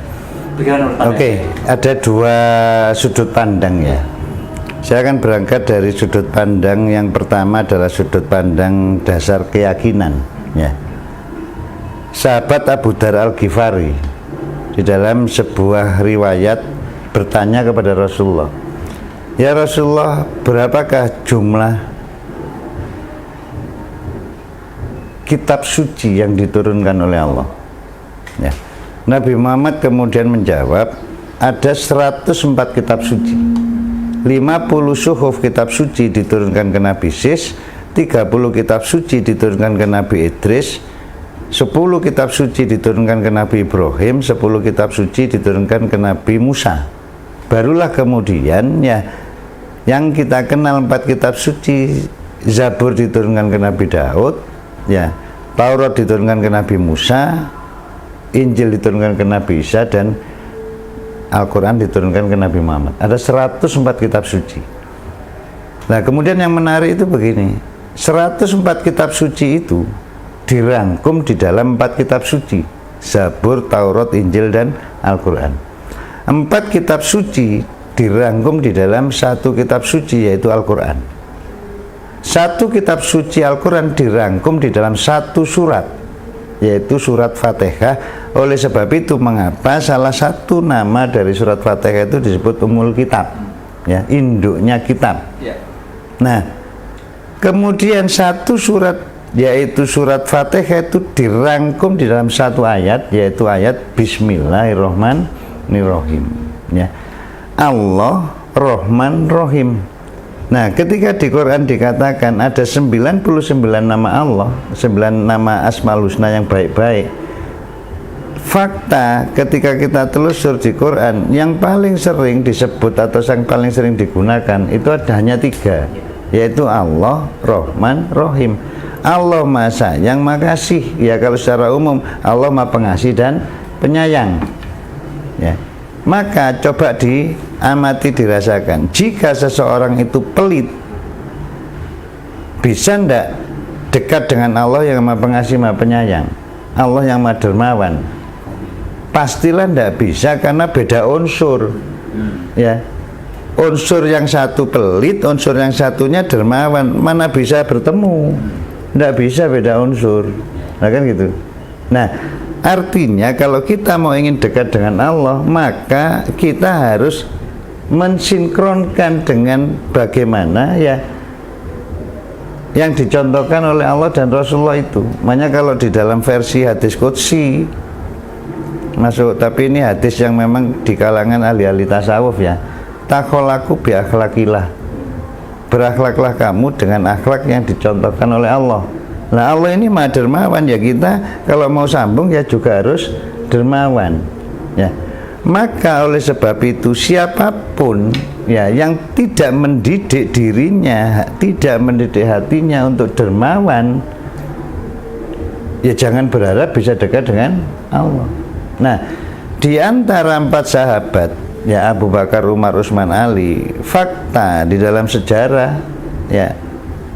Bagaimana menurut Anda? Oke, ada 2 sudut pandang, ya. Saya akan berangkat dari sudut pandang yang pertama adalah sudut pandang dasar keyakinan, ya. Sahabat Abu Dar Al-Ghifari di dalam sebuah riwayat bertanya kepada Rasulullah, "Ya Rasulullah, berapakah jumlah kitab suci yang diturunkan oleh Allah?" Ya. Nabi Muhammad kemudian menjawab, ada 104 kitab suci. 50 suhuf kitab suci diturunkan ke Nabi Sis, 30 kitab suci diturunkan ke Nabi Idris, 10 kitab suci diturunkan ke Nabi Ibrahim, 10 kitab suci diturunkan ke Nabi Musa. barulah kemudian ya yang kita kenal 4 kitab suci. Zabur diturunkan ke Nabi Daud, ya, Taurat diturunkan ke Nabi Musa, Injil diturunkan ke Nabi Isa, dan Al-Quran diturunkan ke Nabi Muhammad. Ada 104 kitab suci. Nah, kemudian yang menarik itu begini, 104 kitab suci itu dirangkum di dalam 4 kitab suci, Zabur, Taurat, Injil, dan Al-Quran. 4 kitab suci dirangkum di dalam 1 kitab suci, yaitu Al-Quran. 1 kitab suci Al-Quran dirangkum di dalam 1 surat, yaitu surat Fatihah. Oleh sebab itu mengapa salah satu nama dari surat Fatihah itu disebut Ummul Kitab, ya, induknya kitab. Nah, kemudian 1 surat, yaitu surat Fatihah, itu dirangkum di dalam 1 ayat, yaitu ayat Bismillahirrahmanirrahim, ya. Allah Rahman Rahim. Nah, ketika di Quran dikatakan ada 99 nama Allah, 9 nama Asmaul Husna yang baik-baik, fakta ketika kita telusur di Quran, yang paling sering disebut atau yang paling sering digunakan itu ada hanya 3, yaitu Allah, Rahman, Rahim. Allah Maha Sayang, Maha Kasih. Ya, kalau secara umum Allah Maha Pengasih dan Penyayang, ya. Maka coba diamati, dirasakan, jika seseorang itu pelit, bisa ndak dekat dengan Allah yang Maha Pengasih, Maha Penyayang, Allah yang Maha Dermawan? Pastilah ndak bisa, karena beda unsur, ya. Unsur yang satu pelit, unsur yang satunya dermawan, mana bisa bertemu? Ndak bisa, beda unsur. Nah, kan gitu. Nah, artinya kalau kita mau ingin dekat dengan Allah, maka kita harus mensinkronkan dengan bagaimana, ya, yang dicontohkan oleh Allah dan Rasulullah itu. Makanya kalau di dalam versi hadis qudsi masuk, tapi ini hadis yang memang di kalangan ahli-ahli tasawuf, ya, takholaku bi akhlakillah, berakhlaklah kamu dengan akhlak yang dicontohkan oleh Allah. Nah, Allah ini Maha Dermawan, ya, kita kalau mau sambung ya juga harus dermawan, ya. Maka oleh sebab itu siapapun, ya, yang tidak mendidik dirinya, tidak mendidik hatinya untuk dermawan, ya jangan berharap bisa dekat dengan Allah. Nah, di antara 4 sahabat, ya, Abu Bakar, Umar, Utsman, Ali, fakta di dalam sejarah, ya,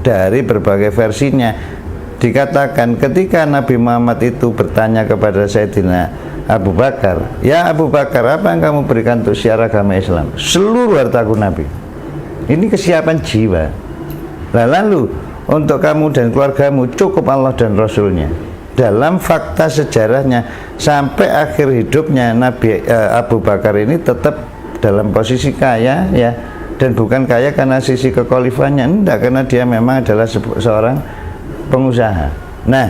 dari berbagai versinya dikatakan ketika Nabi Muhammad itu bertanya kepada Sayyidina Abu Bakar, ya Abu Bakar, apa yang kamu berikan untuk syiar agama Islam? Seluruh hartaku Nabi. Ini kesiapan jiwa. Nah, lalu untuk kamu dan keluargamu cukup Allah dan Rasulnya. Dalam fakta sejarahnya sampai akhir hidupnya Nabi Abu Bakar ini tetap dalam posisi kaya, ya, dan bukan kaya karena sisi kekhalifahannya, enggak, karena dia memang adalah seorang pengusaha. Nah,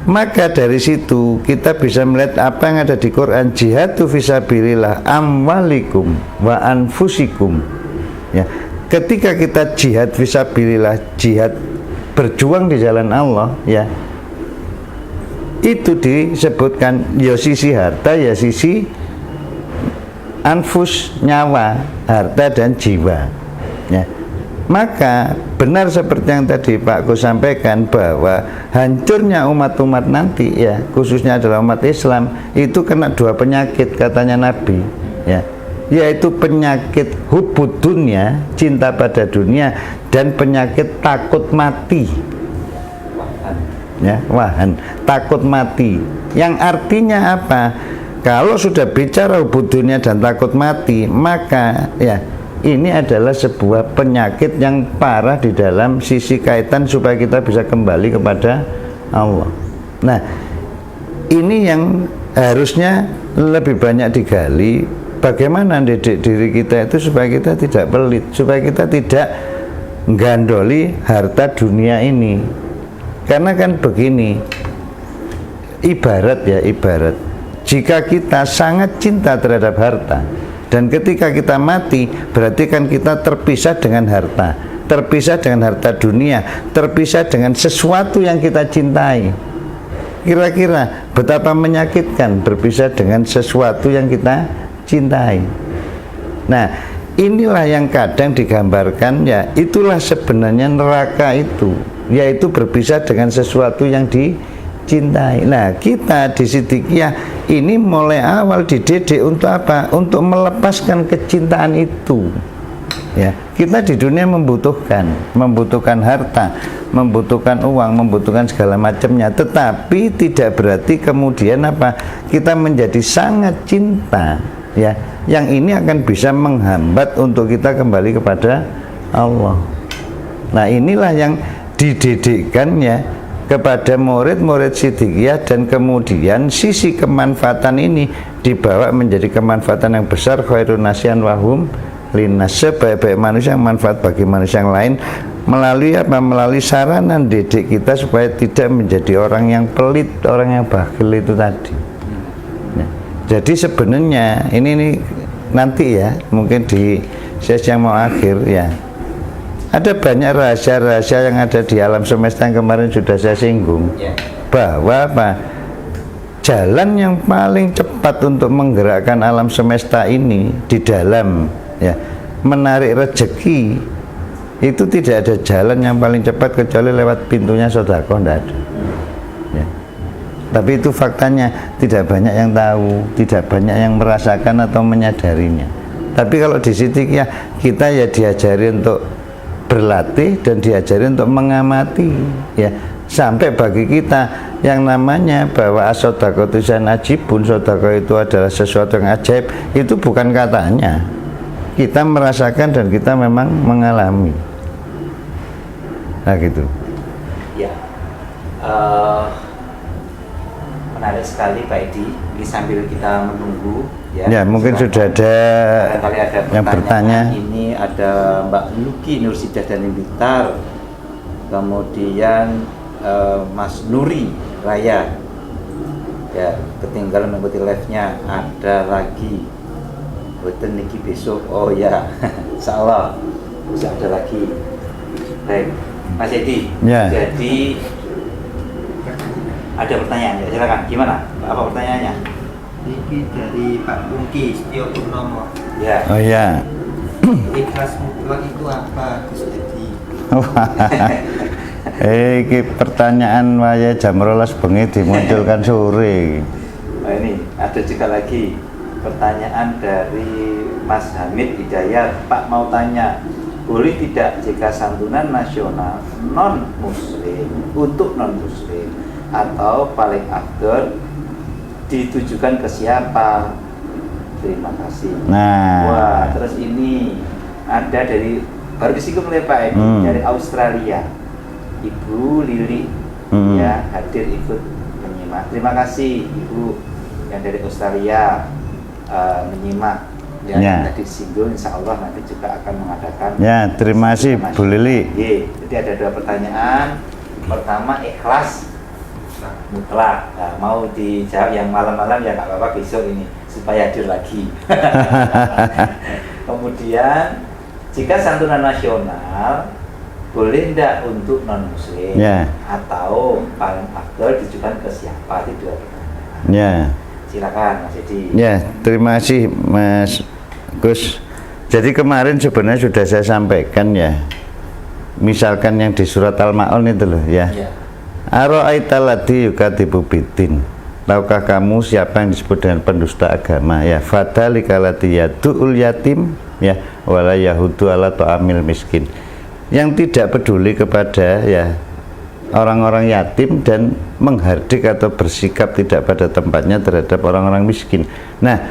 maka dari situ kita bisa melihat apa yang ada di Quran, jihadu fisabilillah amwalikum wa anfusikum, ya. Ketika kita jihad fisabilillah, jihad berjuang di jalan Allah, ya, itu disebutkan ya sisi harta, ya sisi anfus, nyawa, harta dan jiwa, ya. Maka benar seperti yang tadi Pak Gus sampaikan, bahwa hancurnya umat-umat nanti, ya, khususnya adalah umat Islam, itu kena 2 penyakit katanya Nabi, ya, yaitu penyakit hubud dunia, cinta pada dunia, dan penyakit takut mati, ya, wahan, takut mati. Yang artinya apa? Kalau sudah bicara hubud dunia dan takut mati, maka, ya, ini adalah sebuah penyakit yang parah di dalam sisi kaitan supaya kita bisa kembali kepada Allah. Nah, ini yang harusnya lebih banyak digali, bagaimana didik diri kita itu supaya kita tidak pelit, supaya kita tidak gandoli harta dunia ini. Karena kan begini, ibarat, ya, ibarat jika kita sangat cinta terhadap harta, dan ketika kita mati, berarti kan kita terpisah dengan harta, terpisah dengan harta dunia, terpisah dengan sesuatu yang kita cintai. Kira-kira betapa menyakitkan berpisah dengan sesuatu yang kita cintai. Nah, inilah yang kadang digambarkan, ya itulah sebenarnya neraka itu, yaitu berpisah dengan sesuatu yang dicintai. Nah, kita di Siddiqiyah ini mulai awal dididik untuk apa? Untuk melepaskan kecintaan itu. Ya, kita di dunia membutuhkan harta, membutuhkan uang, membutuhkan segala macamnya, tetapi tidak berarti kemudian apa? Kita menjadi sangat cinta, ya. Yang ini akan bisa menghambat untuk kita kembali kepada Allah. Nah, inilah yang dididikkan ya kepada murid-murid Siddiqiyah, dan kemudian sisi kemanfaatan ini dibawa menjadi kemanfaatan yang besar, khairun nasian wahum linnas, sebaik-baik manusia yang manfaat bagi manusia yang lain, melalui apa? Melalui sarana didik kita supaya tidak menjadi orang yang pelit, orang yang bakhil itu tadi. Ya. Jadi sebenarnya ini nanti ya, mungkin di sesi yang mau akhir ya, ada banyak rahasia-rahasia yang ada di alam semesta yang kemarin sudah saya singgung, bahwa apa? Jalan yang paling cepat untuk menggerakkan alam semesta ini di dalam ya menarik rezeki itu tidak ada jalan yang paling cepat kecuali lewat pintunya sedekah, tidak ada. Ya. Tapi itu faktanya, tidak banyak yang tahu, tidak banyak yang merasakan atau menyadarinya. Tapi kalau di Siddiqiyah kita ya diajari untuk berlatih dan diajari untuk mengamati, ya sampai bagi kita yang namanya bahwa as-shadaqah itu ajibun, sedekah itu adalah sesuatu yang ajaib, itu bukan katanya. Kita merasakan dan kita memang mengalami. Nah gitu. Ya, menarik sekali Pak Edi. Ini sambil kita menunggu. Ya mungkin sudah ada yang bertanya. Ini ada Mbak Nuki Nursidah dan Blitar, kemudian Mas Nuri Raya. Ya, ketinggalan mengikuti live-nya. Ada lagi. Betul niki besok. Oh ya, insyaallah bisa ada lagi. Baik, Mas Edi. Ya. Jadi ada pertanyaan ya, silakan. Gimana? Apa pertanyaannya? Ini dari Pak Pungki Setio Purnomo. Ya. Oh ya. Ikhlas mutlak itu apa, Gus Edi? Iki pertanyaan waya jam 12 bengi dimunculkan sore. Nah, ini ada juga lagi pertanyaan dari Mas Hamid Hidayat. Pak mau tanya, boleh tidak jika santunan nasional non muslim untuk non muslim atau paling afdal ditujukan ke siapa? Terima kasih. Nah, wah, terus ini ada dari baru disinggung oleh Pak Edi dari Australia, Ibu Lili ya hadir ikut menyimak. Terima kasih Ibu yang dari Australia menyimak ya, yang tadi disinggung. Insya Allah nanti juga akan mengadakan. Ya, terima kasih Bu Lili. Jadi ada dua pertanyaan. Pertama, ikhlas mutlak. Nah, mau dijawab yang malam-malam ya nggak apa-apa, besok ini supaya hadir lagi. Kemudian, jika santunan nasional boleh tidak untuk non muslim atau paling afdal ditujukan ke siapa? Itu dua pertanyaan. Ya. Silakan Mas Edi. Ya, terima kasih Mas Gus. Jadi kemarin sebenarnya sudah saya sampaikan ya. Misalkan yang di surat Al-Ma'un itu loh ya. Ara'aital ladzi yukadzibu biddin. Tahukah kamu siapa yang disebut dengan pendusta agama? Ya, fadzalikal ladzi yad'ul yatim ya wala yahudu ala ta'amil miskin. Yang tidak peduli kepada ya orang-orang yatim dan menghardik atau bersikap tidak pada tempatnya terhadap orang-orang miskin. Nah,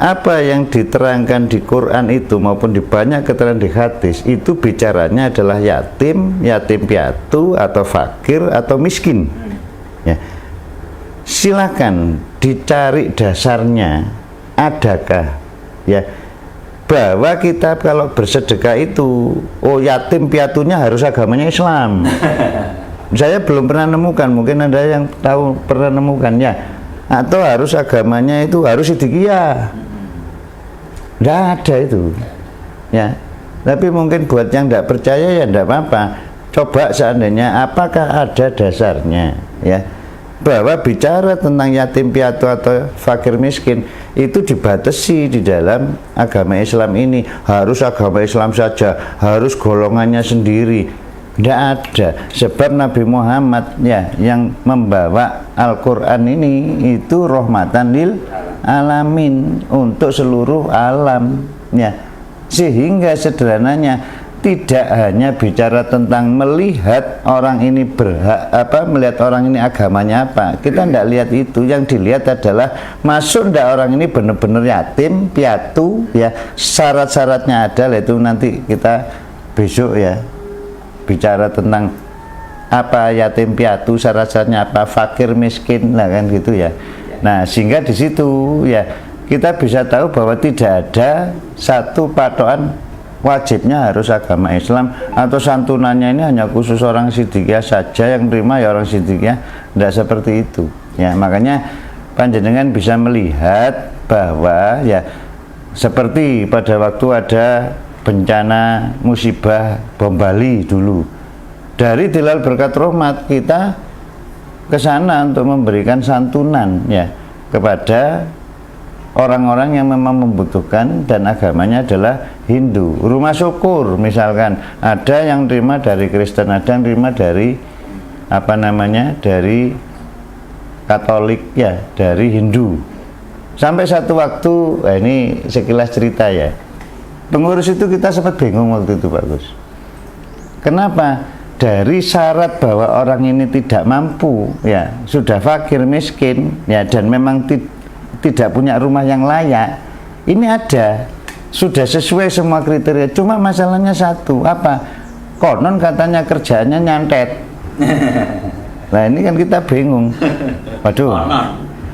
apa yang diterangkan di Quran itu maupun di banyak keterangan di hadis itu bicaranya adalah yatim, yatim piatu atau fakir atau miskin. Ya. Silakan dicari dasarnya, adakah ya bahwa kita kalau bersedekah itu yatim piatunya harus agamanya Islam. Saya belum pernah nemukan, mungkin ada yang tahu pernah nemukan ya, atau harus agamanya itu harus Siddiqiyah. Tidak ada itu ya. Tapi mungkin buat yang tidak percaya ya tidak apa-apa. Coba seandainya apakah ada dasarnya ya. bahwa bicara tentang yatim piatu atau fakir miskin itu dibatasi di dalam agama Islam ini, harus agama Islam saja, harus golongannya sendiri. Tidak ada, sebab Nabi Muhammad ya yang membawa Al-Quran ini itu rahmatan lil alamin, untuk seluruh alam ya. Sehingga sederhananya tidak hanya bicara tentang melihat orang ini melihat orang ini agamanya apa, kita tidak lihat itu. Yang dilihat adalah masuk tidak orang ini benar-benar yatim piatu ya, syarat-syaratnya ada. Itu nanti kita besok ya bicara tentang apa yatim piatu, syarat-syaratnya apa, fakir miskin lah kan gitu ya. Nah sehingga di situ ya kita bisa tahu bahwa tidak ada satu patokan wajibnya harus agama Islam atau santunannya ini hanya khusus orang Siddiqiyah saja yang terima ya orang Siddiqiyah, tidak seperti itu ya. Makanya panjenengan bisa melihat bahwa ya seperti pada waktu ada bencana musibah bom Bali dulu, dari Dilal Berkat Rahmat kita ke sana untuk memberikan santunan ya kepada orang-orang yang memang membutuhkan dan agamanya adalah Hindu. Rumah syukur misalkan ada yang terima dari Kristen, ada yang terima dari dari Katolik ya, dari Hindu. Sampai satu waktu ini sekilas cerita ya, pengurus itu kita sempat bingung waktu itu Pak Gus. Kenapa? Dari syarat bahwa orang ini tidak mampu ya, sudah fakir miskin ya, dan memang tidak punya rumah yang layak, ini ada, sudah sesuai semua kriteria. Cuma masalahnya satu, apa? Konon katanya kerjanya nyantet. Nah ini kan kita bingung. Waduh,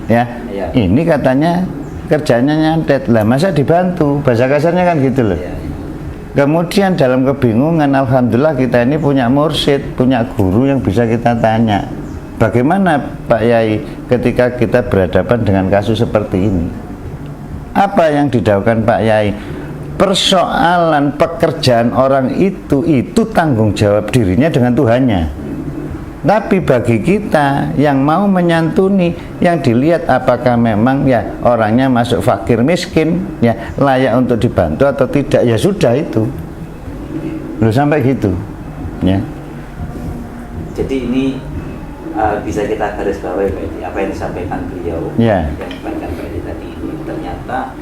ya, ini katanya kerjanya nyantet. Lah masa dibantu? Bahasa kasarnya kan gitu loh. Kemudian dalam kebingungan, alhamdulillah kita ini punya mursyid, punya guru yang bisa kita tanya. Bagaimana Pak Yai ketika kita berhadapan dengan kasus seperti ini? Apa yang didaukan Pak Yai? Persoalan pekerjaan orang itu tanggung jawab dirinya dengan Tuhannya. Tapi bagi kita yang mau menyantuni, yang dilihat apakah memang ya orangnya masuk fakir miskin ya, layak untuk dibantu atau tidak, ya sudah itu. Belum sampai gitu ya. Jadi ini bisa kita garis bawahi Pak Edi, apa yang disampaikan beliau yang disampaikan Pak Edi tadi ini ternyata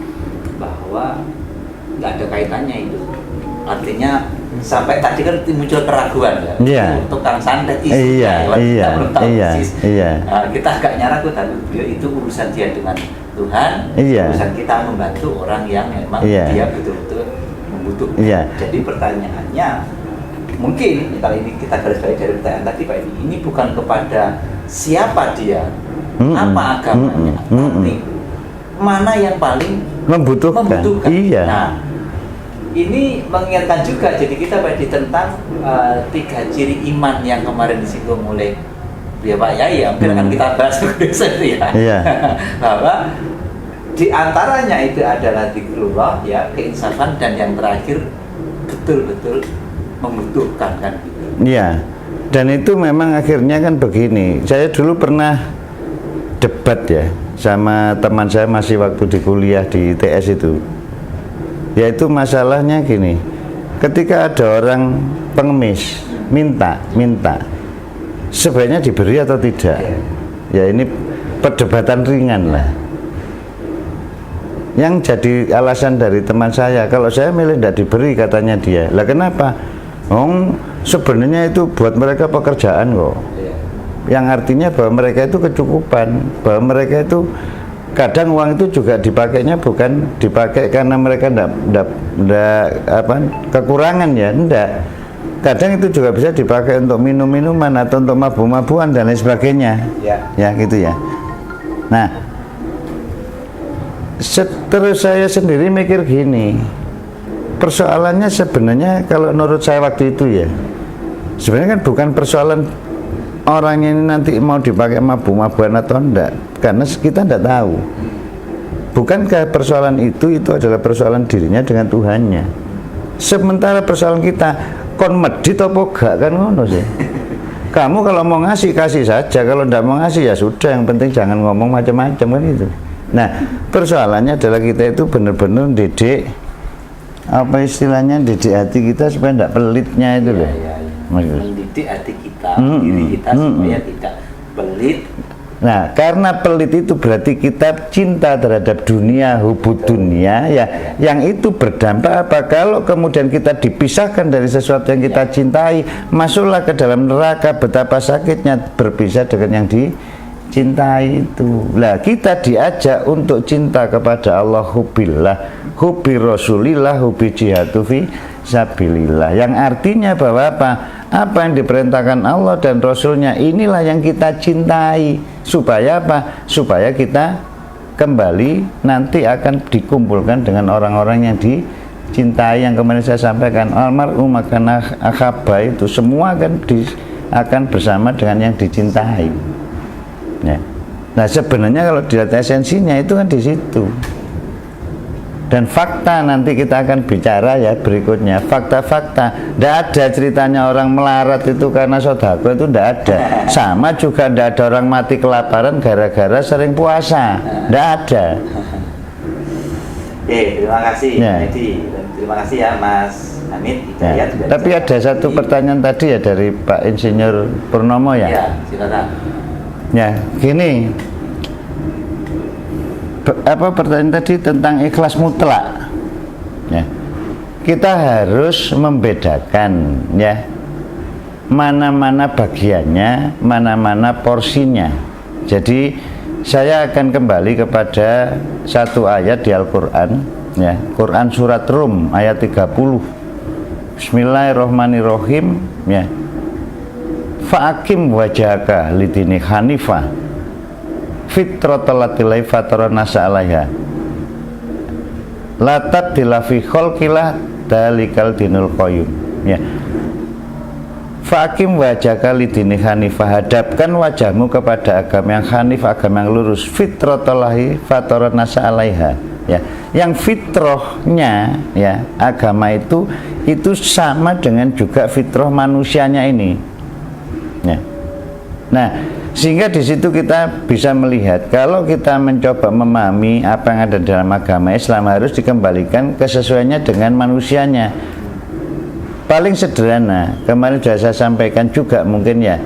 bahwa nggak ada kaitannya itu. Artinya sampai tadi kan muncul keraguan ya, tukang santet itu kita agak nyaraku, tapi beliau itu urusan dia dengan Tuhan, urusan kita membantu orang yang memang dia betul-betul membutuhkan. Jadi pertanyaannya mungkin kalau ini kita garis bawahi dari pertanyaan tadi Pak ini bukan kepada siapa dia, apa agamanya, tapi mana yang paling membutuhkan. Nah, ini mengingatkan juga, jadi kita Pak tentang 3 ciri iman yang kemarin disinggung oleh ya Pak Yai, hampir akan kita bahas itu ya. Bahwa di antaranya itu adalah zikrullah ya, keinsafan, dan yang terakhir betul-betul membutuhkan kan gitu. Iya. Dan itu memang akhirnya kan begini. Saya dulu pernah debat ya sama teman saya masih waktu di kuliah di ITS itu. Yaitu masalahnya gini. Ketika ada orang pengemis minta sebaiknya diberi atau tidak. Ya ini perdebatan ringan lah. Yang jadi alasan dari teman saya, kalau saya milih tidak diberi katanya dia. Lah kenapa? Sebenarnya itu buat mereka pekerjaan kok. Yang artinya bahwa mereka itu kecukupan, bahwa mereka itu kadang uang itu juga dipakainya bukan dipakai karena mereka enggak kekurangan ya, enggak. Kadang itu juga bisa dipakai untuk minum-minuman atau untuk mabuk-mabukan dan lain sebagainya. Ya gitu ya. Nah, terus saya sendiri mikir gini, persoalannya sebenarnya kalau menurut saya waktu itu ya, sebenarnya kan bukan persoalan orang ini nanti mau dipakai mabuk-mabukan atau enggak, karena kita enggak tahu. Bukankah persoalan itu adalah persoalan dirinya dengan Tuhannya. Sementara persoalan kita kon medit apa gak kan ngono sih. Kamu kalau mau ngasih kasih saja, kalau tidak mau ngasih ya sudah, yang penting jangan ngomong macam-macam kan itu. Nah, persoalannya adalah kita itu benar-benar didik, apa istilahnya, didik hati kita supaya tidak pelitnya itu loh. Mendidik hati kita, diri kita supaya tidak pelit. Nah, karena pelit itu berarti kita cinta terhadap dunia, hubud dunia ya, yang itu berdampak apa? Kalau kemudian kita dipisahkan dari sesuatu yang kita cintai, masuklah ke dalam neraka, betapa sakitnya berpisah dengan yang dicintai itu. Lah, kita diajak untuk cinta kepada Allah, hubbillah, hubbi rasulillah, hubbi jihadu fi sabilillah, yang artinya bahwa apa yang diperintahkan Allah dan Rasulnya inilah yang kita cintai, supaya apa? Supaya kita kembali nanti akan dikumpulkan dengan orang-orang yang dicintai, yang kemarin saya sampaikan, almarhum makana akhaba, itu semua akan bersama dengan yang dicintai ya. Nah, sebenarnya kalau dilihat esensinya itu kan di situ. Dan fakta nanti kita akan bicara ya berikutnya, fakta-fakta. Tidak ada ceritanya orang melarat itu karena sodako, itu tidak ada. Sama juga tidak ada orang mati kelaparan gara-gara sering puasa, tidak ada. Terima kasih Ya. Terima kasih ya Mas Hamid Hidayat. Ya. Tapi ada satu pertanyaan tadi ya dari Pak Insinyur Purnomo ya. Ya, silakan. Ya, gini. Apa pertanyaan tadi tentang ikhlas mutlak ya, kita harus membedakan ya, mana-mana bagiannya, mana-mana porsinya. Jadi saya akan kembali kepada satu ayat di Al-Quran ya, Quran surat Rum ayat 30. Bismillahirrahmanirrahim ya, fa'akim wajhaka lidini hanifah fitratallatilai fatarannasa alaiha la tabdila fi khalqillah dalikal dinul qayyum ya. Faqim wajhaka lidini hanifah, hadapkan wajahmu kepada agama yang hanif, agama yang lurus, fitratallahi fatarannasa alaiha ya. Yang fitrahnya ya, agama itu sama dengan juga fitrah manusianya ini ya. Nah, sehingga di situ kita bisa melihat kalau kita mencoba memahami apa yang ada dalam agama Islam, harus dikembalikan kesesuaiannya dengan manusianya. Paling sederhana, kemarin sudah saya sampaikan juga mungkin ya,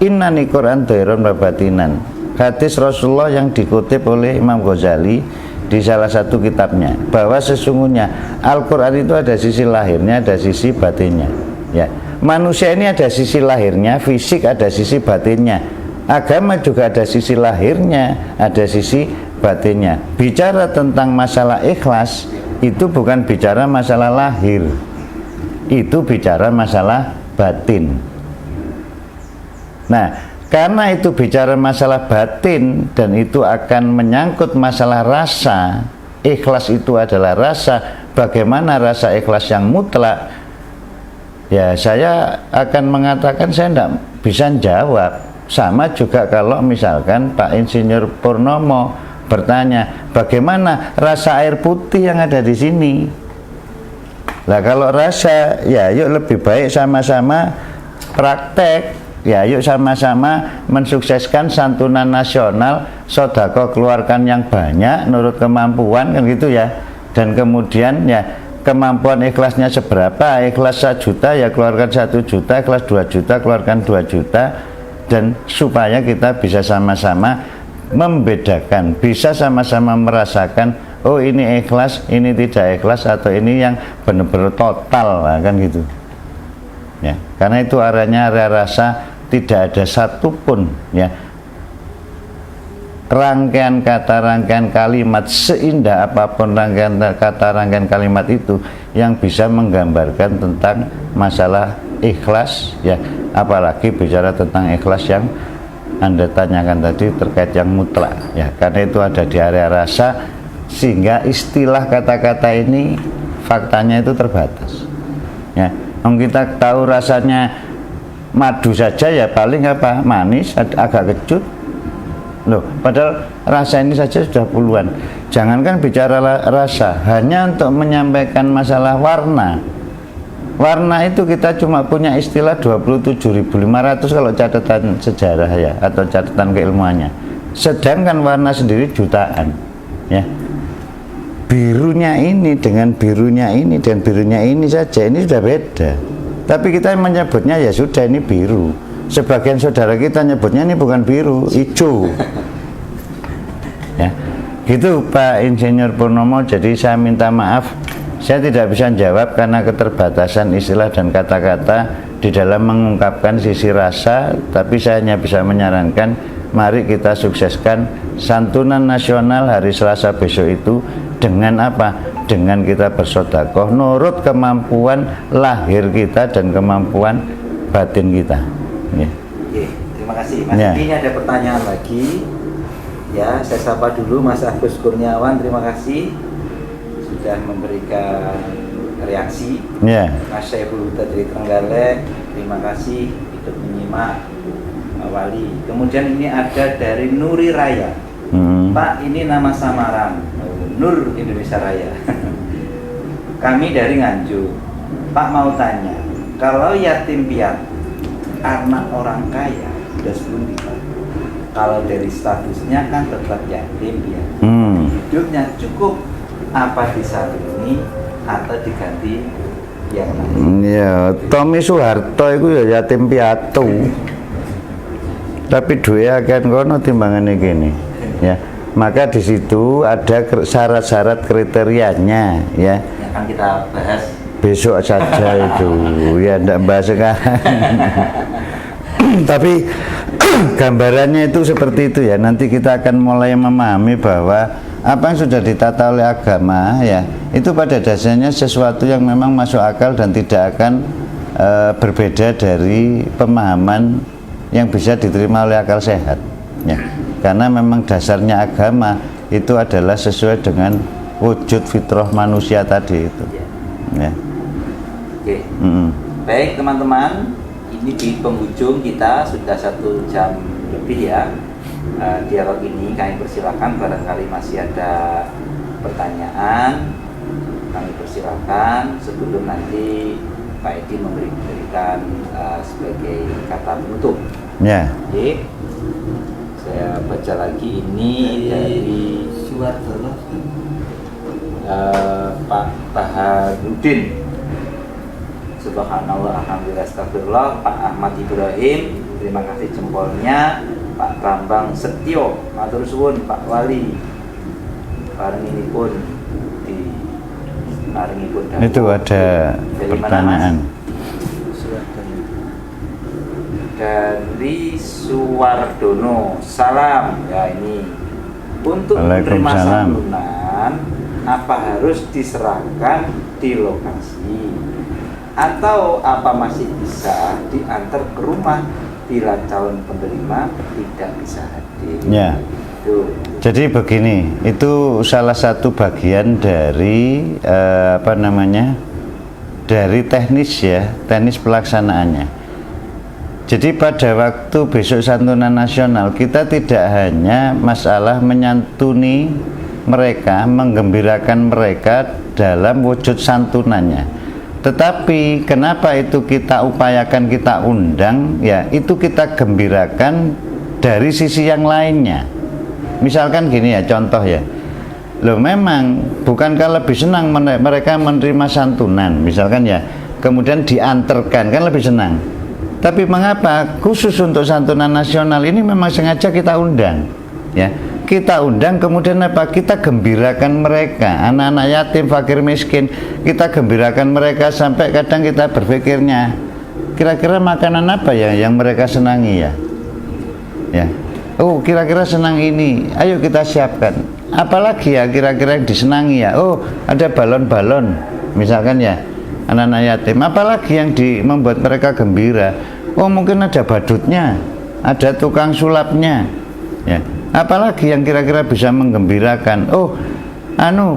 innani Quran dhahirun wa batinan, hadis Rasulullah yang dikutip oleh Imam Ghazali di salah satu kitabnya, bahwa sesungguhnya Al-Quran itu ada sisi lahirnya, ada sisi batinnya ya. Manusia ini ada sisi lahirnya, fisik, ada sisi batinnya. Agama juga ada sisi lahirnya, ada sisi batinnya. Bicara tentang masalah ikhlas, itu bukan bicara masalah lahir, itu bicara masalah batin. Nah, karena itu bicara masalah batin dan itu akan menyangkut masalah rasa, ikhlas itu adalah rasa. Bagaimana rasa ikhlas yang mutlak? Ya, saya akan mengatakan saya tidak bisa jawab. Sama juga kalau misalkan Pak Insinyur Purnomo bertanya, bagaimana rasa air putih yang ada di sini? Lah kalau rasa, ya yuk lebih baik sama-sama praktek. Ya yuk sama-sama mensukseskan santunan nasional, sodako keluarkan yang banyak menurut kemampuan kan gitu ya. Dan kemudian ya, kemampuan ikhlasnya seberapa, ikhlas 1 juta ya keluarkan 1 juta, ikhlas 2 juta keluarkan 2 juta. Dan supaya kita bisa sama-sama membedakan, bisa sama-sama merasakan, oh ini ikhlas, ini tidak ikhlas, atau ini yang benar-benar total kan gitu ya. Karena itu arahnya area rasa, tidak ada satupun ya rangkaian kata, rangkaian kalimat, seindah apapun rangkaian kata, rangkaian kalimat itu yang bisa menggambarkan tentang masalah ikhlas ya, apalagi bicara tentang ikhlas yang Anda tanyakan tadi terkait yang mutlak ya. Karena itu ada di area rasa, sehingga istilah kata-kata ini faktanya itu terbatas ya. Kita tahu rasanya madu saja ya paling apa, manis, agak kecut loh, padahal rasa ini saja sudah puluhan. Jangankan bicara rasa, hanya untuk menyampaikan masalah warna Warna itu kita cuma punya istilah 27.500 kalau catatan sejarah ya, atau catatan keilmuannya. Sedangkan warna sendiri jutaan, ya. Birunya ini dengan birunya ini dan birunya ini saja ini sudah beda. Tapi kita menyebutnya ya sudah ini biru. Sebagian saudara kita nyebutnya ini bukan biru, hijau. Ya. Gitu Pak Insinyur Purnomo. Jadi saya minta maaf, saya tidak bisa jawab karena keterbatasan istilah dan kata-kata di dalam mengungkapkan sisi rasa. Tapi saya hanya bisa menyarankan, mari kita sukseskan santunan nasional hari Selasa besok itu dengan apa? Dengan kita bersedekah nurut kemampuan lahir kita dan kemampuan batin kita. Ya. Oke, terima kasih Mas. Ya. Ini ada pertanyaan lagi. Ya, saya sapa dulu Mas Agus Kurniawan. Terima kasih sudah memberikan reaksi. Ya. Mas Syaiful Huda dari Trenggalek, terima kasih ikut menyimak Pak Wali. Kemudian ini ada dari Nuri Raya. Pak, ini nama samaran Nur Indonesia Raya. Kami dari Nganjuk. Pak mau tanya, kalau yatim piatu anak orang kaya sudah 10 juta, kalau dari statusnya kan tetap yatim piatu, hidupnya cukup apa disaluni atau diganti yang lain? Ya, Tommy Soeharto itu ya yatim piatu. Tapi duwe akan kono timbangane gini. Ya. Maka di situ ada syarat-syarat kriterianya, ya. Yang akan kita bahas Besok saja itu, ya enggak bahas sekarang. Tapi gambarannya itu seperti itu ya. Nanti kita akan mulai memahami bahwa apa yang sudah ditata oleh agama ya, itu pada dasarnya sesuatu yang memang masuk akal dan tidak akan berbeda dari pemahaman yang bisa diterima oleh akal sehat ya. Karena memang dasarnya agama itu adalah sesuai dengan wujud fitrah manusia tadi itu ya. Oke. Baik teman-teman, ini di penghujung kita sudah 1 jam lebih ya. Dialog ini kami persilakan, barangkali masih ada pertanyaan kami persilakan sebelum nanti Pak Edi memberikan sebagai kata penutup Ya. Oke. Saya baca lagi ini dari Suwardono. Pak Baharudin. Subhanallah, alhamdulillah, astagfirullah. Pak Ahmad Ibrahim, terima kasih jempolnya. Pak Bambang Setio, matur suwun Pak Wali. Bareng ini pun di paringi pun Itu ada pertanyaan. Dari Suwardono, salam ya. Ini untuk menerima santunan apa harus diserahkan di lokasi atau apa masih bisa diantar ke rumah bila calon penerima tidak bisa hadir? Ya. Jadi begini, itu salah satu bagian dari dari teknis ya, teknis pelaksanaannya. Jadi pada waktu besok santunan nasional kita tidak hanya masalah menyantuni mereka, menggembirakan mereka dalam wujud santunannya, tetapi kenapa itu kita upayakan, kita undang ya, itu kita gembirakan dari sisi yang lainnya. Misalkan gini ya, contoh ya, loh memang bukankah lebih senang mereka menerima santunan misalkan ya, kemudian diantarkan, kan lebih senang. Tapi mengapa khusus untuk santunan nasional ini memang sengaja kita undang ya, kita undang, kemudian apa, kita gembirakan mereka, anak-anak yatim, fakir miskin, kita gembirakan mereka sampai kadang kita berpikirnya kira-kira makanan apa ya yang mereka senangi ya, ya, oh kira-kira senang ini, ayo kita siapkan. Apalagi ya kira-kira yang disenangi ya, oh ada balon-balon misalkan ya, anak-anak yatim, apalagi yang membuat mereka gembira, oh mungkin ada badutnya, ada tukang sulapnya ya, apalagi yang kira-kira bisa menggembirakan, oh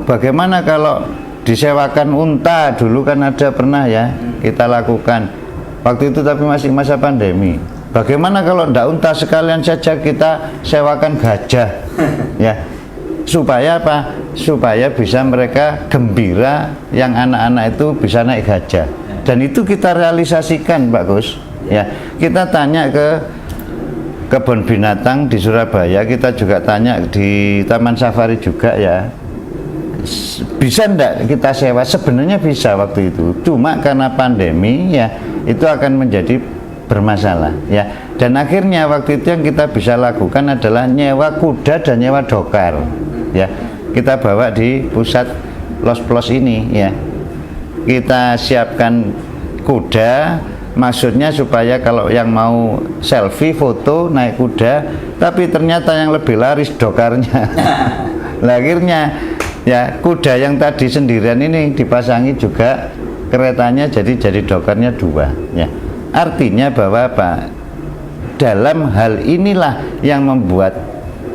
bagaimana kalau disewakan unta, dulu kan ada pernah ya kita lakukan waktu itu tapi masih masa pandemi, bagaimana kalau ndak unta sekalian saja kita sewakan gajah ya, supaya apa? Supaya bisa mereka gembira, yang anak-anak itu bisa naik gajah dan itu kita realisasikan Pak Gus. Ya, kita tanya ke kebun binatang di Surabaya, kita juga tanya di Taman Safari juga ya. Bisa enggak kita sewa? Sebenarnya bisa waktu itu. Cuma karena pandemi ya itu akan menjadi bermasalah ya. Dan akhirnya waktu itu yang kita bisa lakukan adalah nyewa kuda dan nyewa dokar. Ya. Kita bawa di pusat Los Plus ini ya. Kita siapkan kuda, maksudnya supaya kalau yang mau selfie foto naik kuda, tapi ternyata yang lebih laris dokarnya. Akhirnya ya kuda yang tadi sendirian ini dipasangi juga keretanya, jadi dokarnya 2 ya. Artinya bahwa apa? Dalam hal inilah yang membuat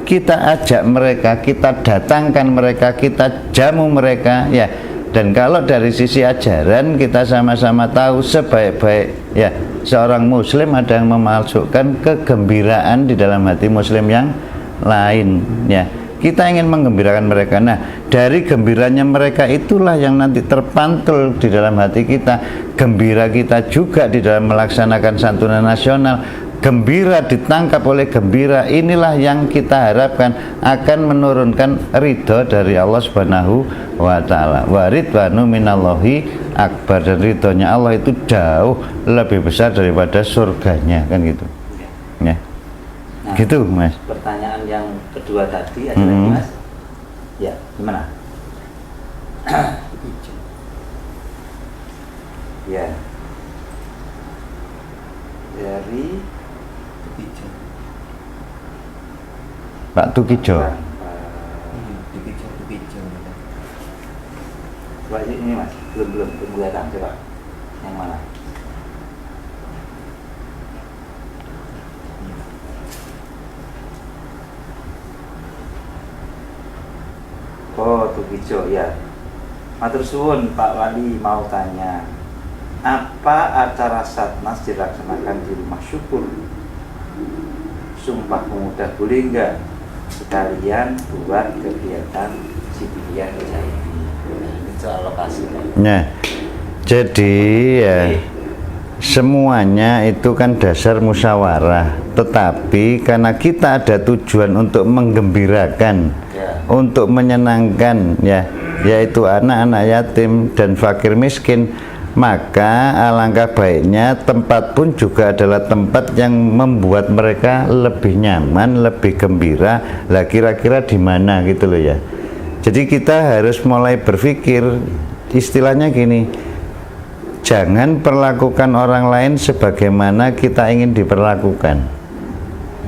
kita ajak mereka, kita datangkan mereka, kita jamu mereka ya. Dan kalau dari sisi ajaran kita sama-sama tahu sebaik-baik ya seorang muslim ada yang memasukkan kegembiraan di dalam hati muslim yang lain ya. Kita ingin menggembirakan mereka. Nah, dari gembiranya mereka itulah yang nanti terpantul di dalam hati kita. Gembira kita juga di dalam melaksanakan santunan nasional. Gembira ditangkap oleh gembira, inilah yang kita harapkan akan menurunkan ridho dari Allah Subhanahu wa ta'ala. Wa ridwanu minallahi akbar, dan ridhonya Allah itu jauh lebih besar daripada surganya, kan gitu ya. Nah, gitu Mas. Pertanyaan yang kedua tadi adalah Mas, ya gimana? Ya, dari Pak Tukijo. Coba ini Mas, belum kelihatan, coba yang mana? Oh, Tukijo ya. Matur suwun Pak Wali, mau tanya, apa acara Satnas dilaksanakan di Rumah Syukur? Sumpah Pemuda boleh enggak? Sekalian buat kegiatan civilian ini soal lokasi. Nah, jadi ya semuanya itu kan dasar musyawarah, tetapi karena kita ada tujuan untuk menggembirakan, untuk menyenangkan ya, yaitu anak-anak yatim dan fakir miskin, maka alangkah baiknya tempat pun juga adalah tempat yang membuat mereka lebih nyaman, lebih gembira. Lah kira-kira di mana gitu loh ya. Jadi kita harus mulai berpikir, istilahnya gini, jangan perlakukan orang lain sebagaimana kita ingin diperlakukan,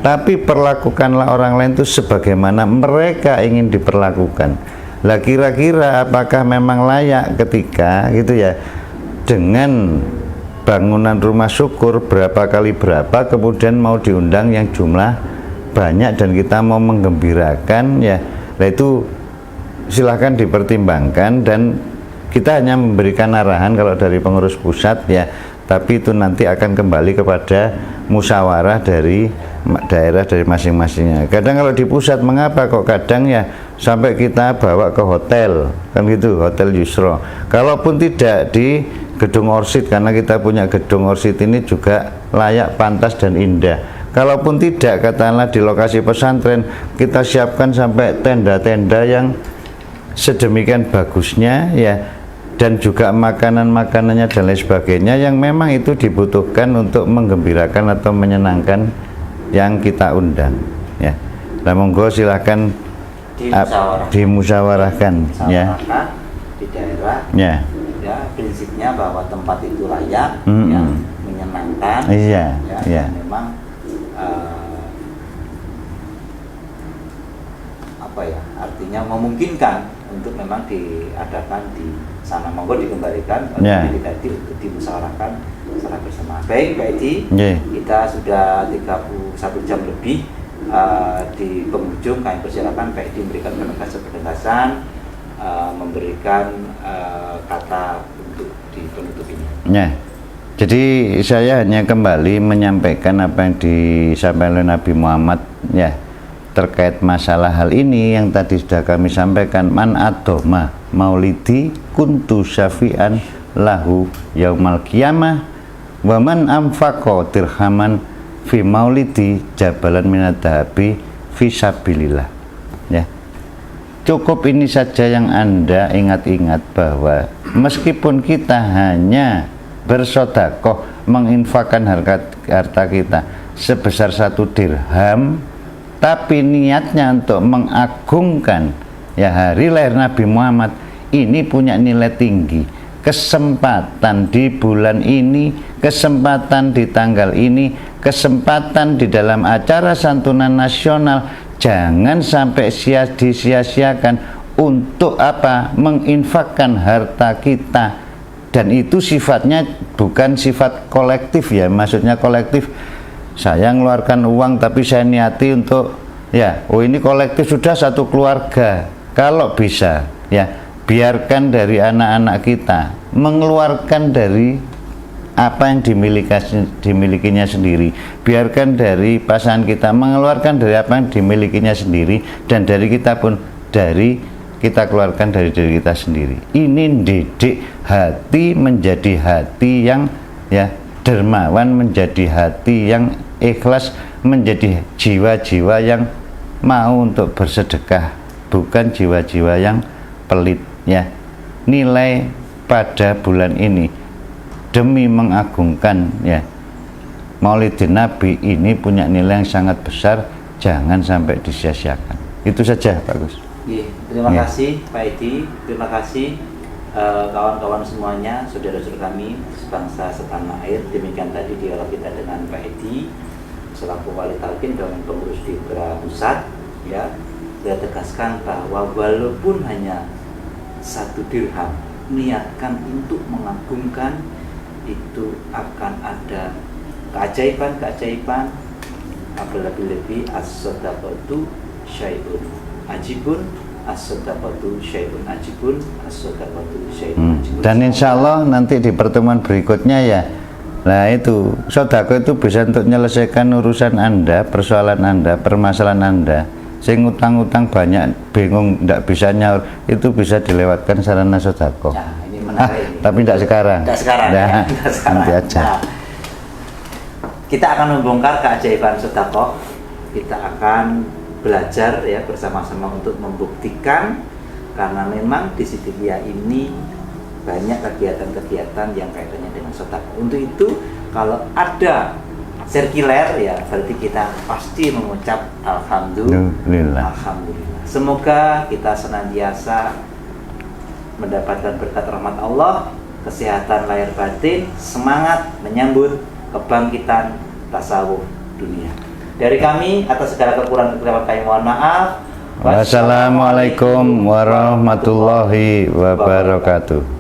tapi perlakukanlah orang lain itu sebagaimana mereka ingin diperlakukan. Lah kira-kira apakah memang layak ketika gitu ya, dengan bangunan rumah syukur berapa kali berapa, kemudian mau diundang yang jumlah banyak dan kita mau menggembirakan ya, nah itu silahkan dipertimbangkan, dan kita hanya memberikan arahan kalau dari pengurus pusat ya, tapi itu nanti akan kembali kepada musyawarah dari daerah, dari masing-masingnya. Kadang kalau di pusat, mengapa kok kadang ya sampai kita bawa ke hotel kan gitu, Hotel Yusro, kalaupun tidak di gedung Orsid, karena kita punya gedung Orsid ini juga layak, pantas dan indah. Kalaupun tidak, katakanlah di lokasi pesantren, kita siapkan sampai tenda-tenda yang sedemikian bagusnya ya, dan juga makanan-makanannya dan lain sebagainya yang memang itu dibutuhkan untuk menggembirakan atau menyenangkan yang kita undang ya. Nah, monggo silahkan dimusyawarahkan ya di daerah ya. Ya, prinsipnya bahwa tempat itu layak, yang menyenangkan, iya, ya, iya. Memang apa ya, artinya memungkinkan untuk memang diadakan di sana. Monggo dikembalikan, Yeah. tadi untuk dimusyawarahkan secara bersama. Baik, Pak Edi, Yeah. kita sudah 31 jam lebih di penghujung. Kami persilakan Pak Edi memberikan penegasan, memberikan kata untuk di penutup ini. Ya. Jadi saya hanya kembali menyampaikan apa yang disampaikan oleh Nabi Muhammad ya, terkait masalah hal ini yang tadi sudah kami sampaikan. Man adoma maulidi kuntu syafi'an lahu yaumal qiyamah wa man anfaqa dirhaman fi maulidi jabalan minad dhahabi fi sabilillah. Ya. Cukup ini saja yang Anda ingat-ingat, bahwa meskipun kita hanya bersedekah menginfakkan harta kita sebesar 1 dirham, tapi niatnya untuk mengagungkan ya hari lahir Nabi Muhammad, ini punya nilai tinggi. Kesempatan di bulan ini, kesempatan di tanggal ini, kesempatan di dalam acara santunan nasional, jangan sampai disia-siakan. Untuk apa? Menginfakkan harta kita. Dan itu sifatnya bukan sifat kolektif ya, maksudnya kolektif saya ngeluarkan uang tapi saya niati untuk ya, oh ini kolektif, sudah satu keluarga. Kalau bisa ya, biarkan dari anak-anak kita mengeluarkan dari apa yang dimilikinya sendiri, biarkan dari pasangan kita mengeluarkan dari apa yang dimilikinya sendiri, dan dari kita pun kita keluarkan dari diri kita sendiri. Ini didik hati menjadi hati yang ya dermawan, menjadi hati yang ikhlas, menjadi jiwa-jiwa yang mau untuk bersedekah, bukan jiwa-jiwa yang pelit ya. Nilai pada bulan ini demi mengagungkan ya Maulidin Nabi ini punya nilai yang sangat besar, jangan sampai disia-siakan. Itu saja Pak Gus. Terima kasih Pak Edi, terima kasih kawan-kawan semuanya, saudara-saudara kami sebangsa setanah air. Demikian tadi dialog kita dengan Pak Edi selaku wali talqin dan pengurus di pusat ya. Saya tegaskan bahwa walaupun hanya 1 dirham, niatkan untuk mengagungkan, itu akan ada keajaiban, lebih-lebih as-sadaqatu syai'un ajibun, as-sadaqatu syai'un ajibun, as-sadaqatu syai'un ajibun. Dan insya Allah nanti di pertemuan berikutnya ya, nah itu sedekah itu bisa untuk menyelesaikan urusan Anda, persoalan Anda, permasalahan Anda. Sing utang-utang banyak, bingung, tidak bisa nyaur, itu bisa dilewatkan sarana sedekah. Nah, ini menarik. Tapi tidak sekarang. Tidak sekarang. Nah, Ya, tidak sekarang. nanti aja. Nah, kita akan membongkar keajaiban sedekah. Kita akan belajar ya bersama-sama untuk membuktikan, karena memang di Sidikiyah ini banyak kegiatan-kegiatan yang kaitannya dengan sedekah. Untuk itu kalau ada sirkuler ya, berarti kita pasti mengucap alhamdulillah. Alhamdulillah. Semoga kita senantiasa mendapatkan berkat rahmat Allah, kesehatan lahir batin, semangat menyambut kebangkitan tasawuf dunia. Dari kami atas segala kekurangan kami mohon maaf. Wassalamualaikum warahmatullahi wabarakatuh.